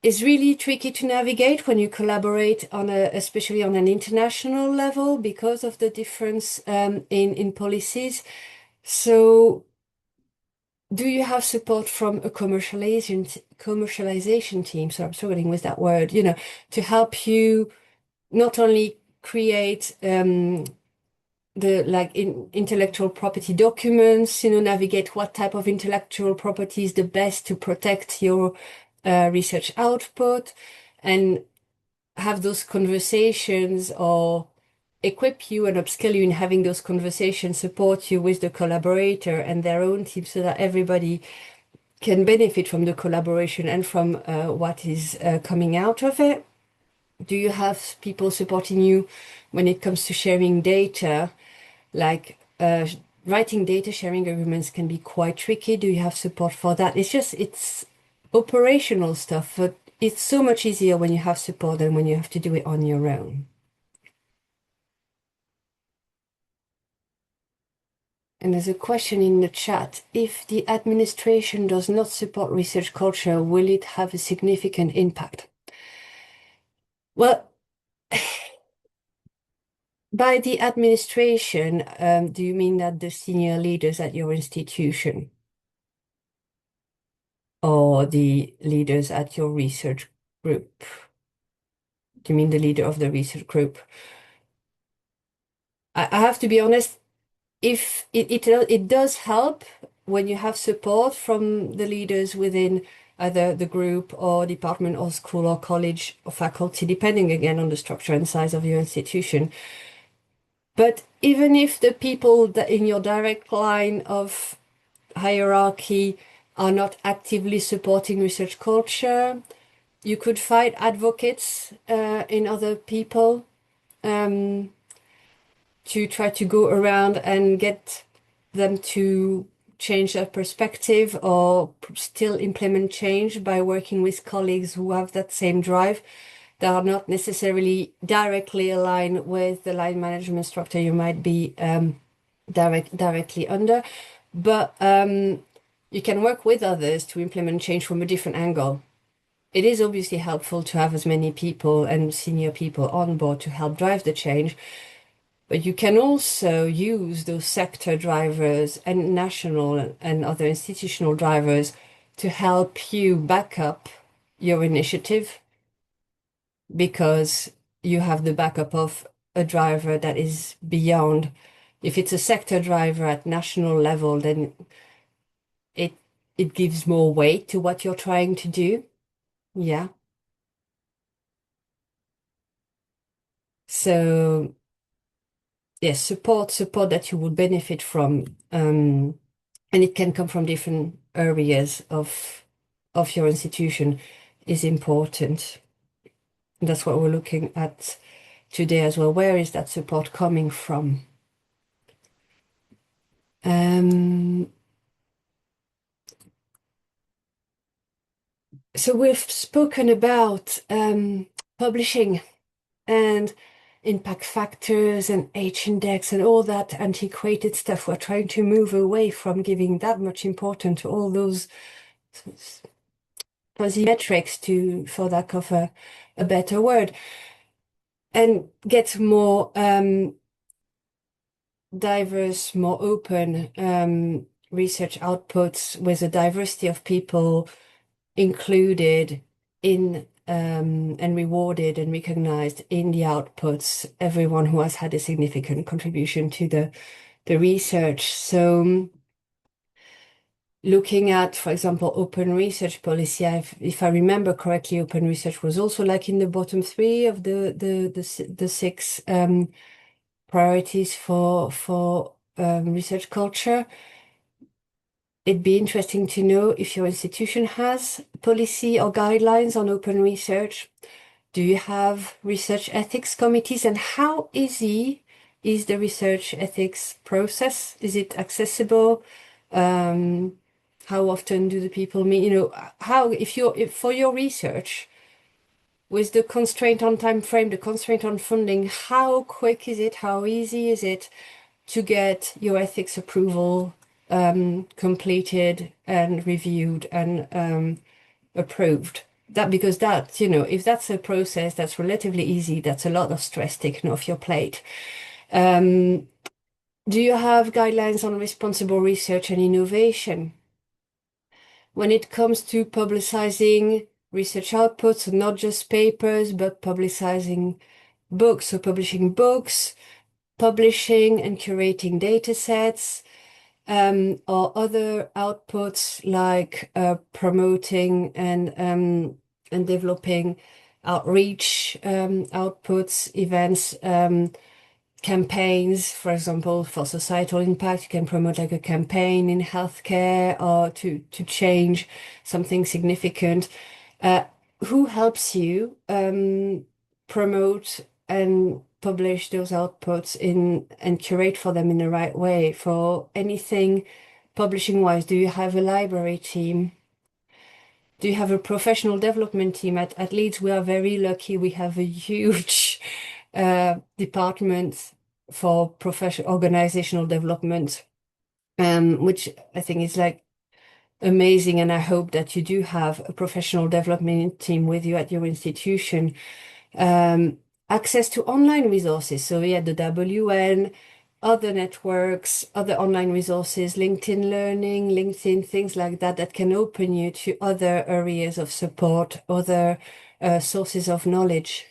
is really tricky to navigate when you collaborate especially on an international level, because of the difference in policies. So do you have support from a commercialization team? So I'm struggling with that word, to help you not only create intellectual property documents, navigate what type of intellectual property is the best to protect your research output, and have those conversations, or equip you and upskill you in having those conversations, support you with the collaborator and their own team, so that everybody can benefit from the collaboration and from what is coming out of it. Do you have people supporting you when it comes to sharing data? Like writing data sharing agreements can be quite tricky. Do you have support for that? It's operational stuff, but it's so much easier when you have support than when you have to do it on your own. And there's a question in the chat: if the administration does not support research culture, will it have a significant impact? Well, by the administration, do you mean that the senior leaders at your institution, or the leaders at your research group? Do you mean the leader of the research group? I have to be honest, if it does help when you have support from the leaders within either the group or department or school or college or faculty, depending again on the structure and size of your institution. But even if the people that in your direct line of hierarchy are not actively supporting research culture, you could find advocates in other people um, to try to go around and get them to change their perspective or still implement change by working with colleagues who have that same drive that are not necessarily directly aligned with the line management structure you might be directly under. But you can work with others to implement change from a different angle. It is obviously helpful to have as many people and senior people on board to help drive the change, but you can also use those sector drivers and national and other institutional drivers to help you back up your initiative because you have the backup of a driver that is beyond. If it's a sector driver at national level, then it it gives more weight to what you're trying to do. Yeah. So yes, support that you would benefit from. And it can come from different areas of your institution is important. That's what we're looking at today as well. Where is that support coming from? So we've spoken about publishing and impact factors and H-index and all that antiquated stuff. We're trying to move away from giving that much importance to all those fuzzy metrics, to, for lack of a better word, and get more diverse, more open research outputs with a diversity of people included in and rewarded and recognized in the outputs, everyone who has had a significant contribution to the research. So looking at, for example, open research policy, if I remember correctly, open research was also like in the bottom three of the six priorities for research culture. It'd be interesting to know if your institution has policy or guidelines on open research. Do you have research ethics committees, and how easy is the research ethics process? Is it accessible? How often do the people meet? You know, how if for your research, with the constraint on time frame, the constraint on funding, how quick is it? How easy is it to get your ethics approval completed and reviewed and approved? That because that, you know, if that's a process that's relatively easy, that's a lot of stress taken off your plate. Do you have guidelines on responsible research and innovation? When it comes to publicizing research outputs, not just papers, but publicizing books, so publishing books, publishing and curating data sets, or other outputs like promoting and developing outreach outputs, events, campaigns, for example, for societal impact. You can promote like a campaign in healthcare or to change something significant. Who helps you promote and publish those outputs in and curate for them in the right way? For anything publishing wise, do you have a library team? Do you have a professional development team? At Leeds, we are very lucky. We have a huge department for professional organizational development, which I think is like amazing. And I hope that you do have a professional development team with you at your institution. Access to online resources. So yeah, the WN, other networks, other online resources, LinkedIn Learning, LinkedIn, things like that, that can open you to other areas of support, other sources of knowledge.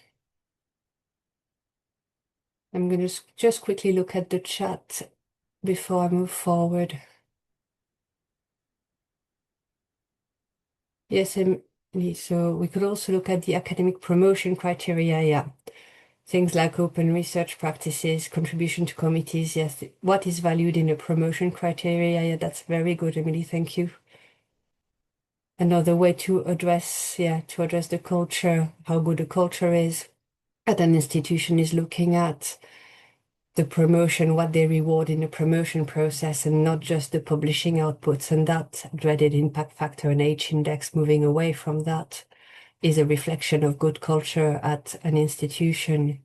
I'm going to just quickly look at the chat before I move forward. Yes, Emily, so we could also look at the academic promotion criteria, yeah. Things like open research practices, contribution to committees, yes. What is valued in a promotion criteria? Yeah, that's very good, Emily, thank you. Another way to address the culture, how good the culture is at an institution is looking at the promotion, what they reward in the promotion process, and not just the publishing outputs. And that dreaded impact factor and H-index, moving away from that, is a reflection of good culture at an institution.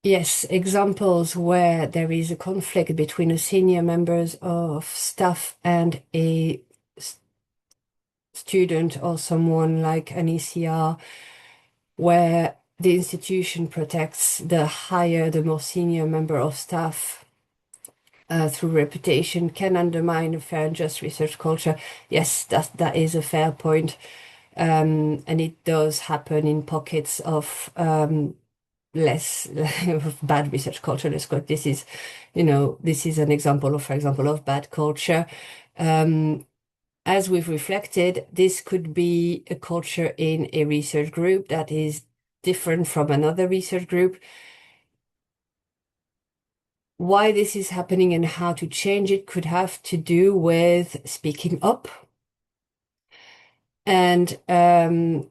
Yes, examples where there is a conflict between a senior members of staff and a student or someone like an ECR, where the institution protects the higher, the more senior member of staff through reputation, can undermine a fair and just research culture. Yes, that is a fair point. And it does happen in pockets of less of bad research culture. Let's go. This is an example of, for example, of bad culture. As we've reflected, this could be a culture in a research group that is different from another research group. Why this is happening and how to change it could have to do with speaking up and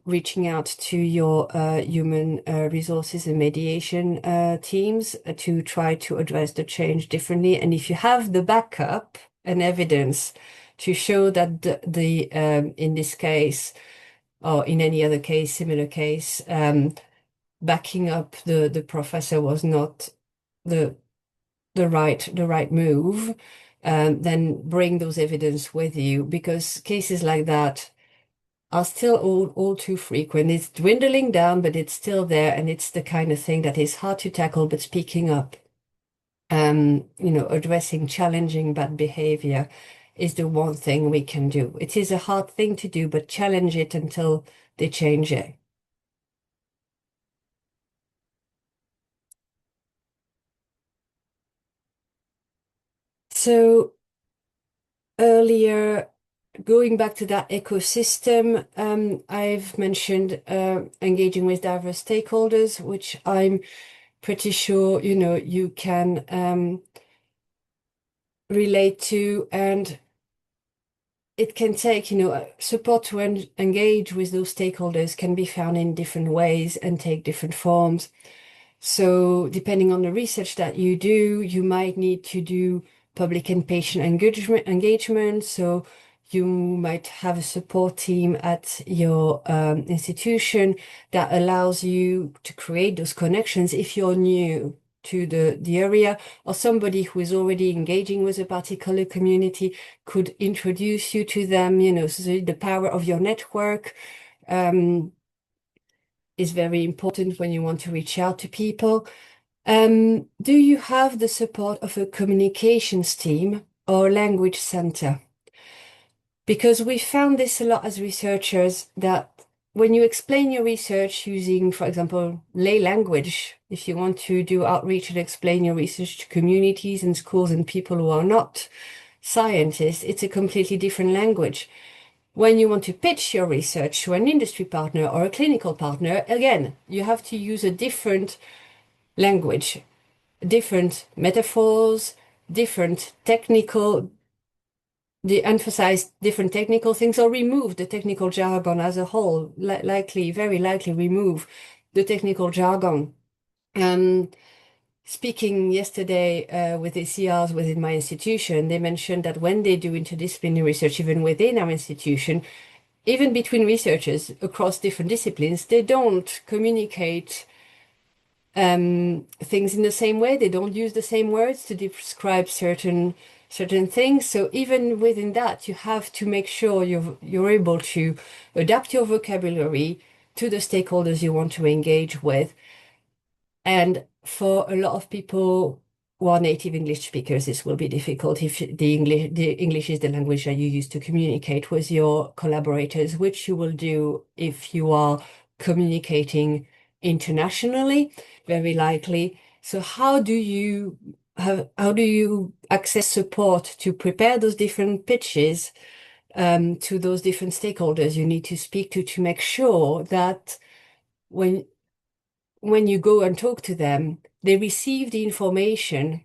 reaching out to your human resources and mediation teams to try to address the change differently. And if you have the backup and evidence to show that in this case or in any other case, similar case, backing up the professor was not the right move, then bring those evidence with you, because cases like that are still all too frequent. It's dwindling down, but it's still there, and it's the kind of thing that is hard to tackle, but speaking up, addressing challenging bad behavior is the one thing we can do. It is a hard thing to do, but challenge it until they change it. So earlier, going back to that ecosystem, I've mentioned engaging with diverse stakeholders, which I'm pretty sure you can relate to, and it can take support to engage with those stakeholders can be found in different ways and take different forms. So depending on the research that you do, you might need to do public and patient engagement. So you might have a support team at your institution that allows you to create those connections if you're new to the area, or somebody who is already engaging with a particular community could introduce you to them. So the power of your network is very important when you want to reach out to people. Do you have the support of a communications team or language center? Because we found this a lot as researchers, that when you explain your research using, for example, lay language, if you want to do outreach and explain your research to communities and schools and people who are not scientists, it's a completely different language. When you want to pitch your research to an industry partner or a clinical partner, again, you have to use a different language, different metaphors, different technical, they emphasize different technical things, or remove the technical jargon as a whole, very likely remove the technical jargon. Speaking yesterday with the CRs within my institution, they mentioned that when they do interdisciplinary research, even within our institution, even between researchers across different disciplines, they don't communicate things in the same way. They don't use the same words to describe certain things. So even within that, you have to make sure you're able to adapt your vocabulary to the stakeholders you want to engage with. And for a lot of people who are native English speakers, this will be difficult if the English is the language that you use to communicate with your collaborators, which you will do if you are communicating internationally, very likely. So how do you access support to prepare those different pitches to those different stakeholders you need to speak to make sure that when you go and talk to them, they receive the information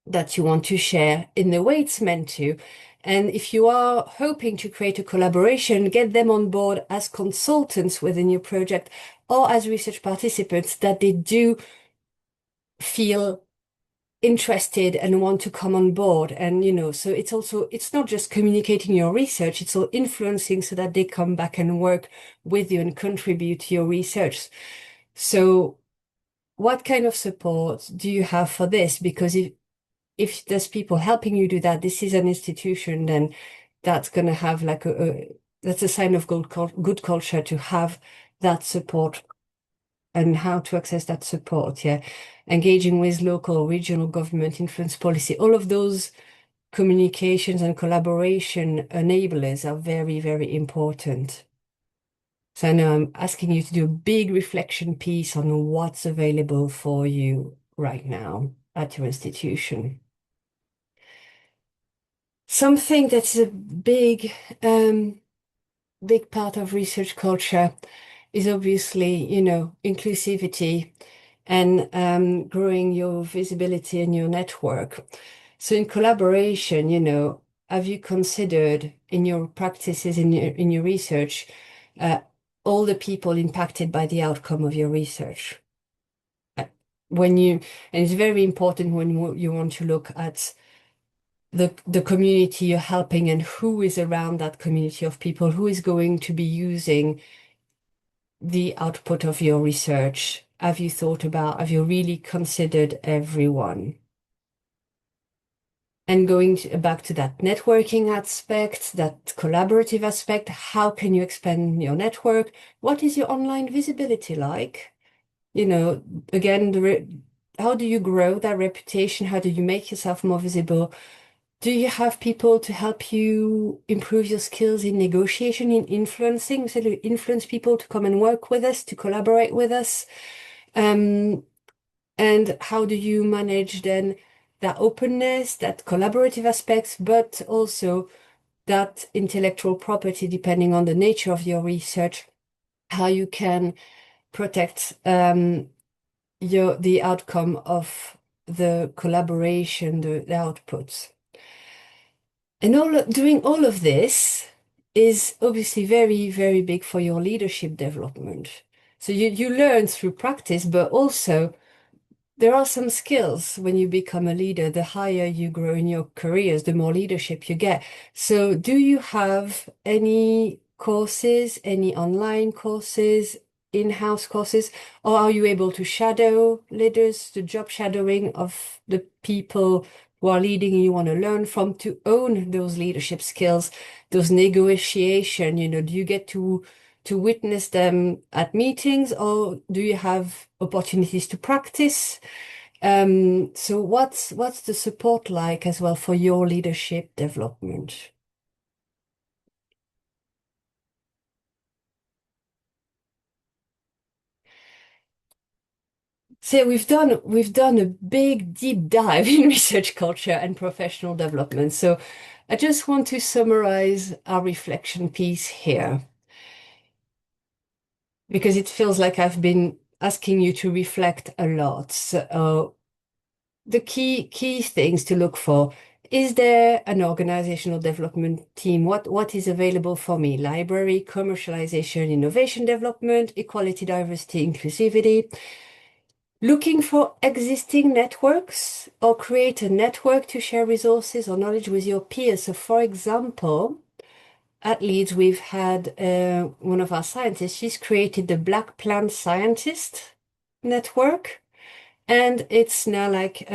that you want to share in the way it's meant to. And if you are hoping to create a collaboration, get them on board as consultants within your project or as research participants that they do feel interested and want to come on board. And, so it's not just communicating your research, it's all influencing so that they come back and work with you and contribute to your research. So what kind of support do you have for this? Because if there's people helping you do that, this is an institution, then that's going to have like that's a sign of good culture to have that support and how to access that support. Yeah. Engaging with local, regional government, influence policy, all of those communications and collaboration enablers are very, very important. So now I'm asking you to do a big reflection piece on what's available for you right now at your institution. Something that's a big part of research culture is obviously, inclusivity and growing your visibility in your network. So in collaboration, have you considered in your practices, in your research, all the people impacted by the outcome of your research? And it's very important when you want to look at the community you're helping and who is around that community of people, who is going to be using the output of your research. Have you really considered everyone? And going back to that networking aspect, that collaborative aspect, how can you expand your network? What is your online visibility like? Again, how do you grow that reputation? How do you make yourself more visible? Do you have people to help you improve your skills in negotiation, in influencing, so to influence people to come and work with us, to collaborate with us? And how do you manage then that openness, that collaborative aspects, but also that intellectual property, depending on the nature of your research, how you can protect the outcome of the collaboration, the outputs. And doing all of this is obviously very, very big for your leadership development. So you learn through practice, but also there are some skills when you become a leader. The higher you grow in your careers, the more leadership you get. So do you have any courses, any online courses, in-house courses, or are you able to shadow leaders, the job shadowing of the people who are leading you want to learn from, to own those leadership skills, those negotiation, do you get to witness them at meetings, or do you have opportunities to practice? So what's the support like as well for your leadership development? So we've done a big deep dive in research culture and professional development. So I just want to summarize our reflection piece here, because it feels like I've been asking you to reflect a lot. So, the key things to look for. Is there an organizational development team? What is available for me? Library, commercialization, innovation development, equality, diversity, inclusivity. Looking for existing networks or create a network to share resources or knowledge with your peers. So for example, at Leeds, we've had one of our scientists, she's created the Black Plant Scientist Network, and it's now like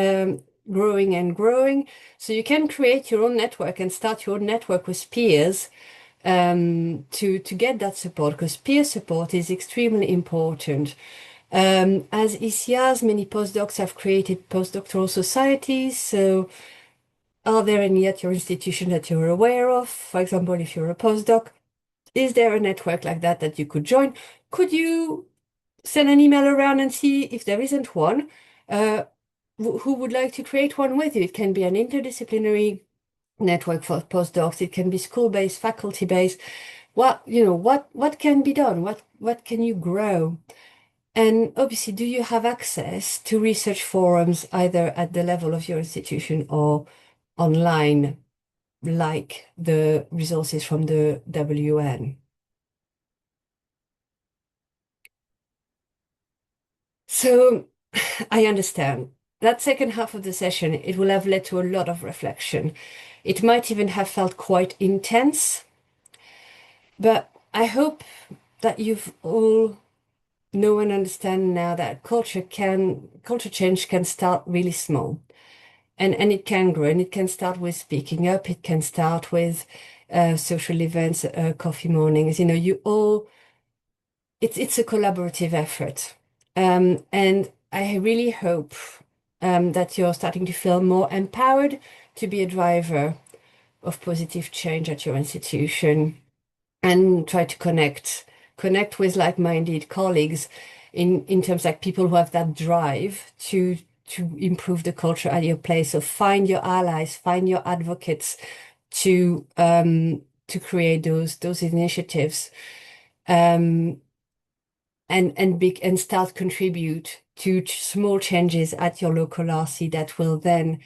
growing and growing. So you can create your own network and start your own network with peers to get that support, because peer support is extremely important. As ECRs, many postdocs have created postdoctoral societies. So are there any at your institution that you're aware of? For example, if you're a postdoc, is there a network like that that you could join? Could you send an email around and see if there isn't one? Who would like to create one with you? It can be an interdisciplinary network for postdocs. It can be school-based, faculty-based. What can be done? What can you grow? And obviously, do you have access to research forums either at the level of your institution or online, like the resources from the WN? So I understand. That second half of the session, it will have led to a lot of reflection. It might even have felt quite intense, but I hope that you've all know and understand now that culture change can start really small, and it can grow, and it can start with speaking up. It can start with social events, coffee mornings. You all, it's a collaborative effort. And I really hope that you're starting to feel more empowered to be a driver of positive change at your institution, and try to connect with like-minded colleagues in terms like people who have that drive to improve the culture at your place. So find your allies, find your advocates to create those initiatives, um, and start contribute to small changes at your local RC that will then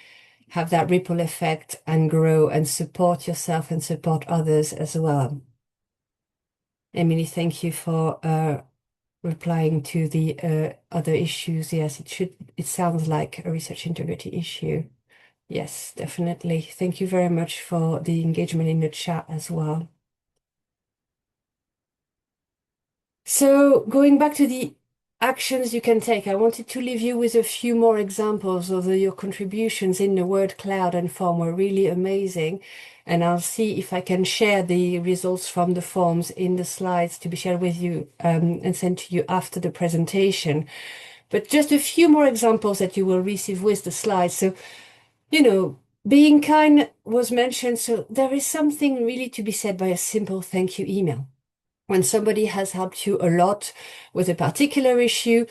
have that ripple effect and grow and support yourself and support others as well. Emily, thank you for replying to the other issues. Yes, it sounds like a research integrity issue. Yes, definitely. Thank you very much for the engagement in the chat as well. So going back to the actions you can take, I wanted to leave you with a few more examples, although your contributions in the word cloud and form were really amazing. And I'll see if I can share the results from the forms in the slides to be shared with you and sent to you after the presentation. But just a few more examples that you will receive with the slides. So, being kind was mentioned. So there is something really to be said by a simple thank you email. When somebody has helped you a lot with a particular issue,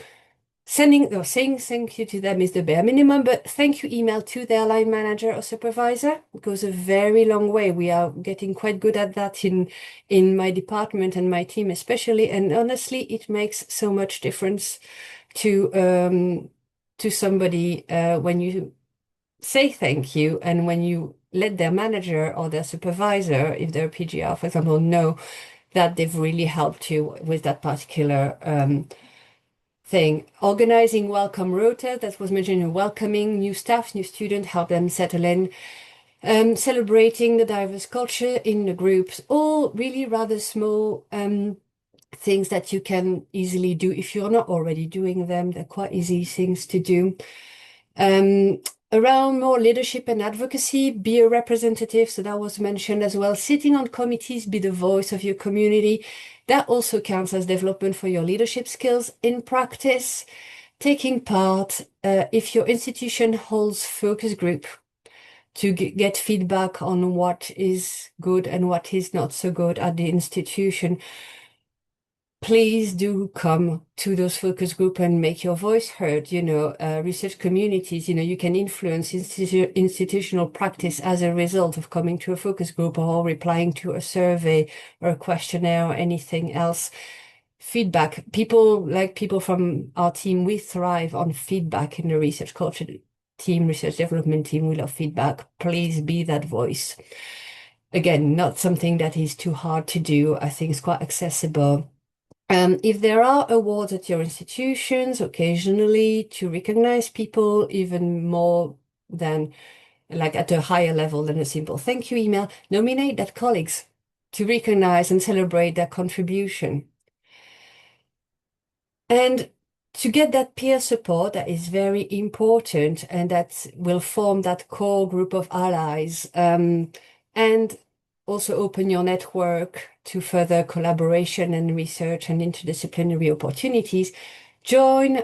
sending or saying thank you to them is the bare minimum, but thank you email to their line manager or supervisor goes a very long way. We are getting quite good at that in my department and my team especially, and honestly, it makes so much difference to somebody when you say thank you, and when you let their manager or their supervisor, if they're a PGR, for example, know that they've really helped you with that particular thing. Organizing welcome rota, that was mentioned, in welcoming new staff, new students, help them settle in, celebrating the diverse culture in the groups, all really rather small things that you can easily do if you're not already doing them. They're quite easy things to do. Around more leadership and advocacy, be a representative. So that was mentioned as well. Sitting on committees, be the voice of your community. That also counts as development for your leadership skills in practice. Taking part, if your institution holds focus group, to get feedback on what is good and what is not so good at the institution. Please do come to those focus group and make your voice heard. Research communities, you can influence institutional practice as a result of coming to a focus group or replying to a survey or a questionnaire or anything else. Feedback. People from our team, we thrive on feedback in the research culture team, research development team. We love feedback. Please be that voice. Again, not something that is too hard to do. I think it's quite accessible. If there are awards at your institutions, occasionally to recognize people even more than like at a higher level than a simple thank you email, nominate that colleagues to recognize and celebrate their contribution. And to get that peer support, that is very important, and that will form that core group of allies, and also open your network to further collaboration and research and interdisciplinary opportunities. join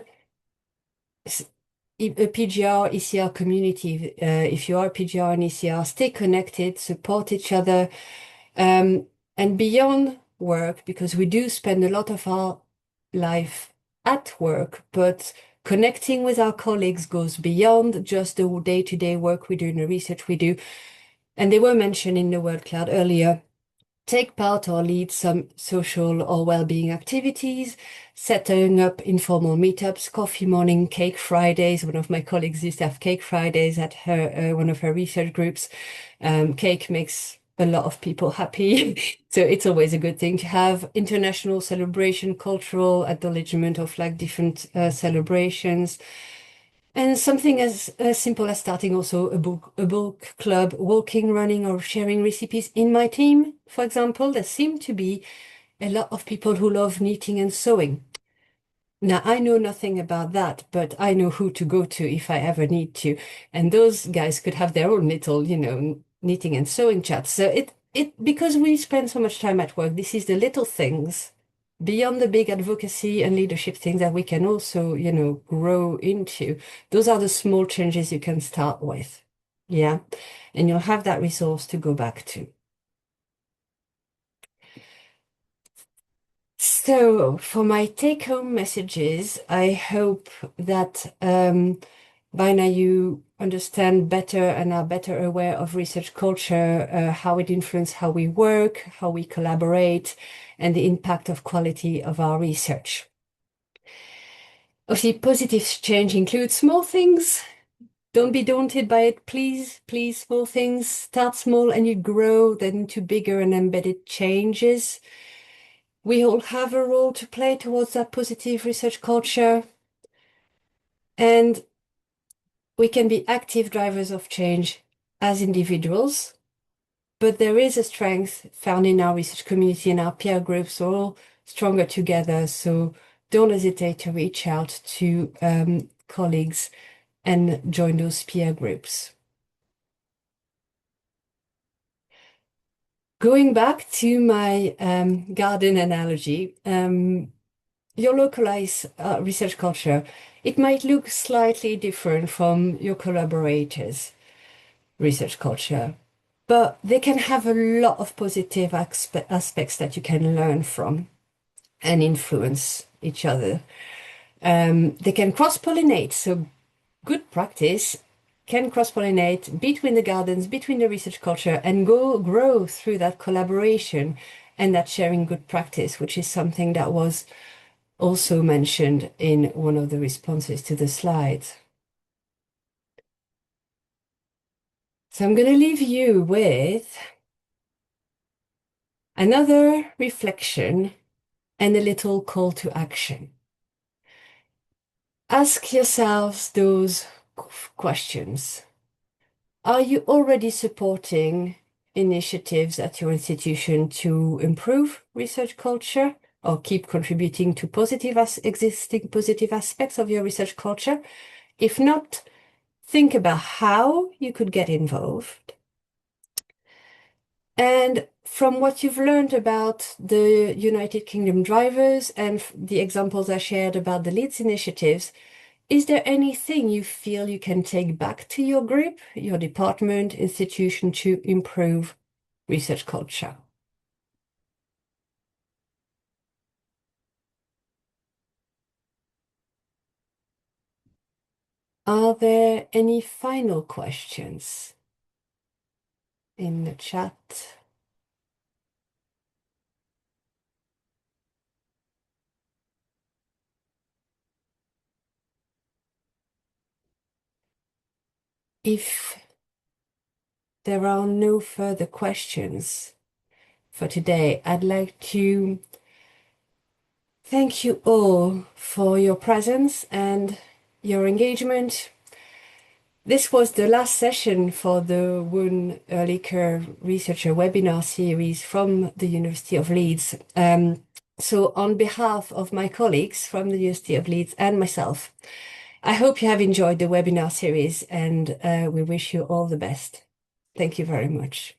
a PGR, ECR community. If you are PGR and ECR, stay connected, support each other, and beyond work, because we do spend a lot of our life at work, but connecting with our colleagues goes beyond just the day-to-day work we do and the research we do. And they were mentioned in the word cloud earlier. Take part or lead some social or well-being activities, setting up informal meetups, coffee morning, cake Fridays. One of my colleagues used to have cake Fridays at her one of her research groups. Cake makes a lot of people happy, so it's always a good thing to have international celebration, cultural acknowledgement of like different celebrations. And something as simple as starting also a book club, walking, running, or sharing recipes. In my team, for example, there seem to be a lot of people who love knitting and sewing. Now, I know nothing about that, but I know who to go to if I ever need to. And those guys could have their own little, knitting and sewing chats. So because we spend so much time at work, this is the little things beyond the big advocacy and leadership things that we can also, grow into. Those are the small changes you can start with. Yeah. And you'll have that resource to go back to. So for my take-home messages, I hope that by now you understand better and are better aware of research culture, how it influences how we work, how we collaborate, and the impact of quality of our research. Obviously, positive change includes small things. Don't be daunted by it, please, please, small things. Start small and you grow then into bigger and embedded changes. We all have a role to play towards that positive research culture. And we can be active drivers of change as individuals, but there is a strength found in our research community and our peer groups are all stronger together. So don't hesitate to reach out to colleagues and join those peer groups. Going back to my garden analogy, your localized research culture, it might look slightly different from your collaborators' research culture, but they can have a lot of positive aspects that you can learn from and influence each other. They can cross-pollinate, so good practice can cross-pollinate between the gardens, between the research culture, and grow through that collaboration and that sharing good practice, which is something that was also mentioned in one of the responses to the slides. So I'm going to leave you with another reflection and a little call to action. Ask yourselves those questions. Are you already supporting initiatives at your institution to improve research culture or keep contributing to existing positive aspects of your research culture? If not, think about how you could get involved. And from what you've learned about the United Kingdom drivers and the examples I shared about the Leeds initiatives, is there anything you feel you can take back to your group, your department, institution to improve research culture? Are there any final questions in the chat? If there are no further questions for today, I'd like to thank you all for your presence and your engagement. This was the last session for the Woon Ehrlicher Researcher webinar series from the University of Leeds. So on behalf of my colleagues from the University of Leeds and myself, I hope you have enjoyed the webinar series and we wish you all the best. Thank you very much.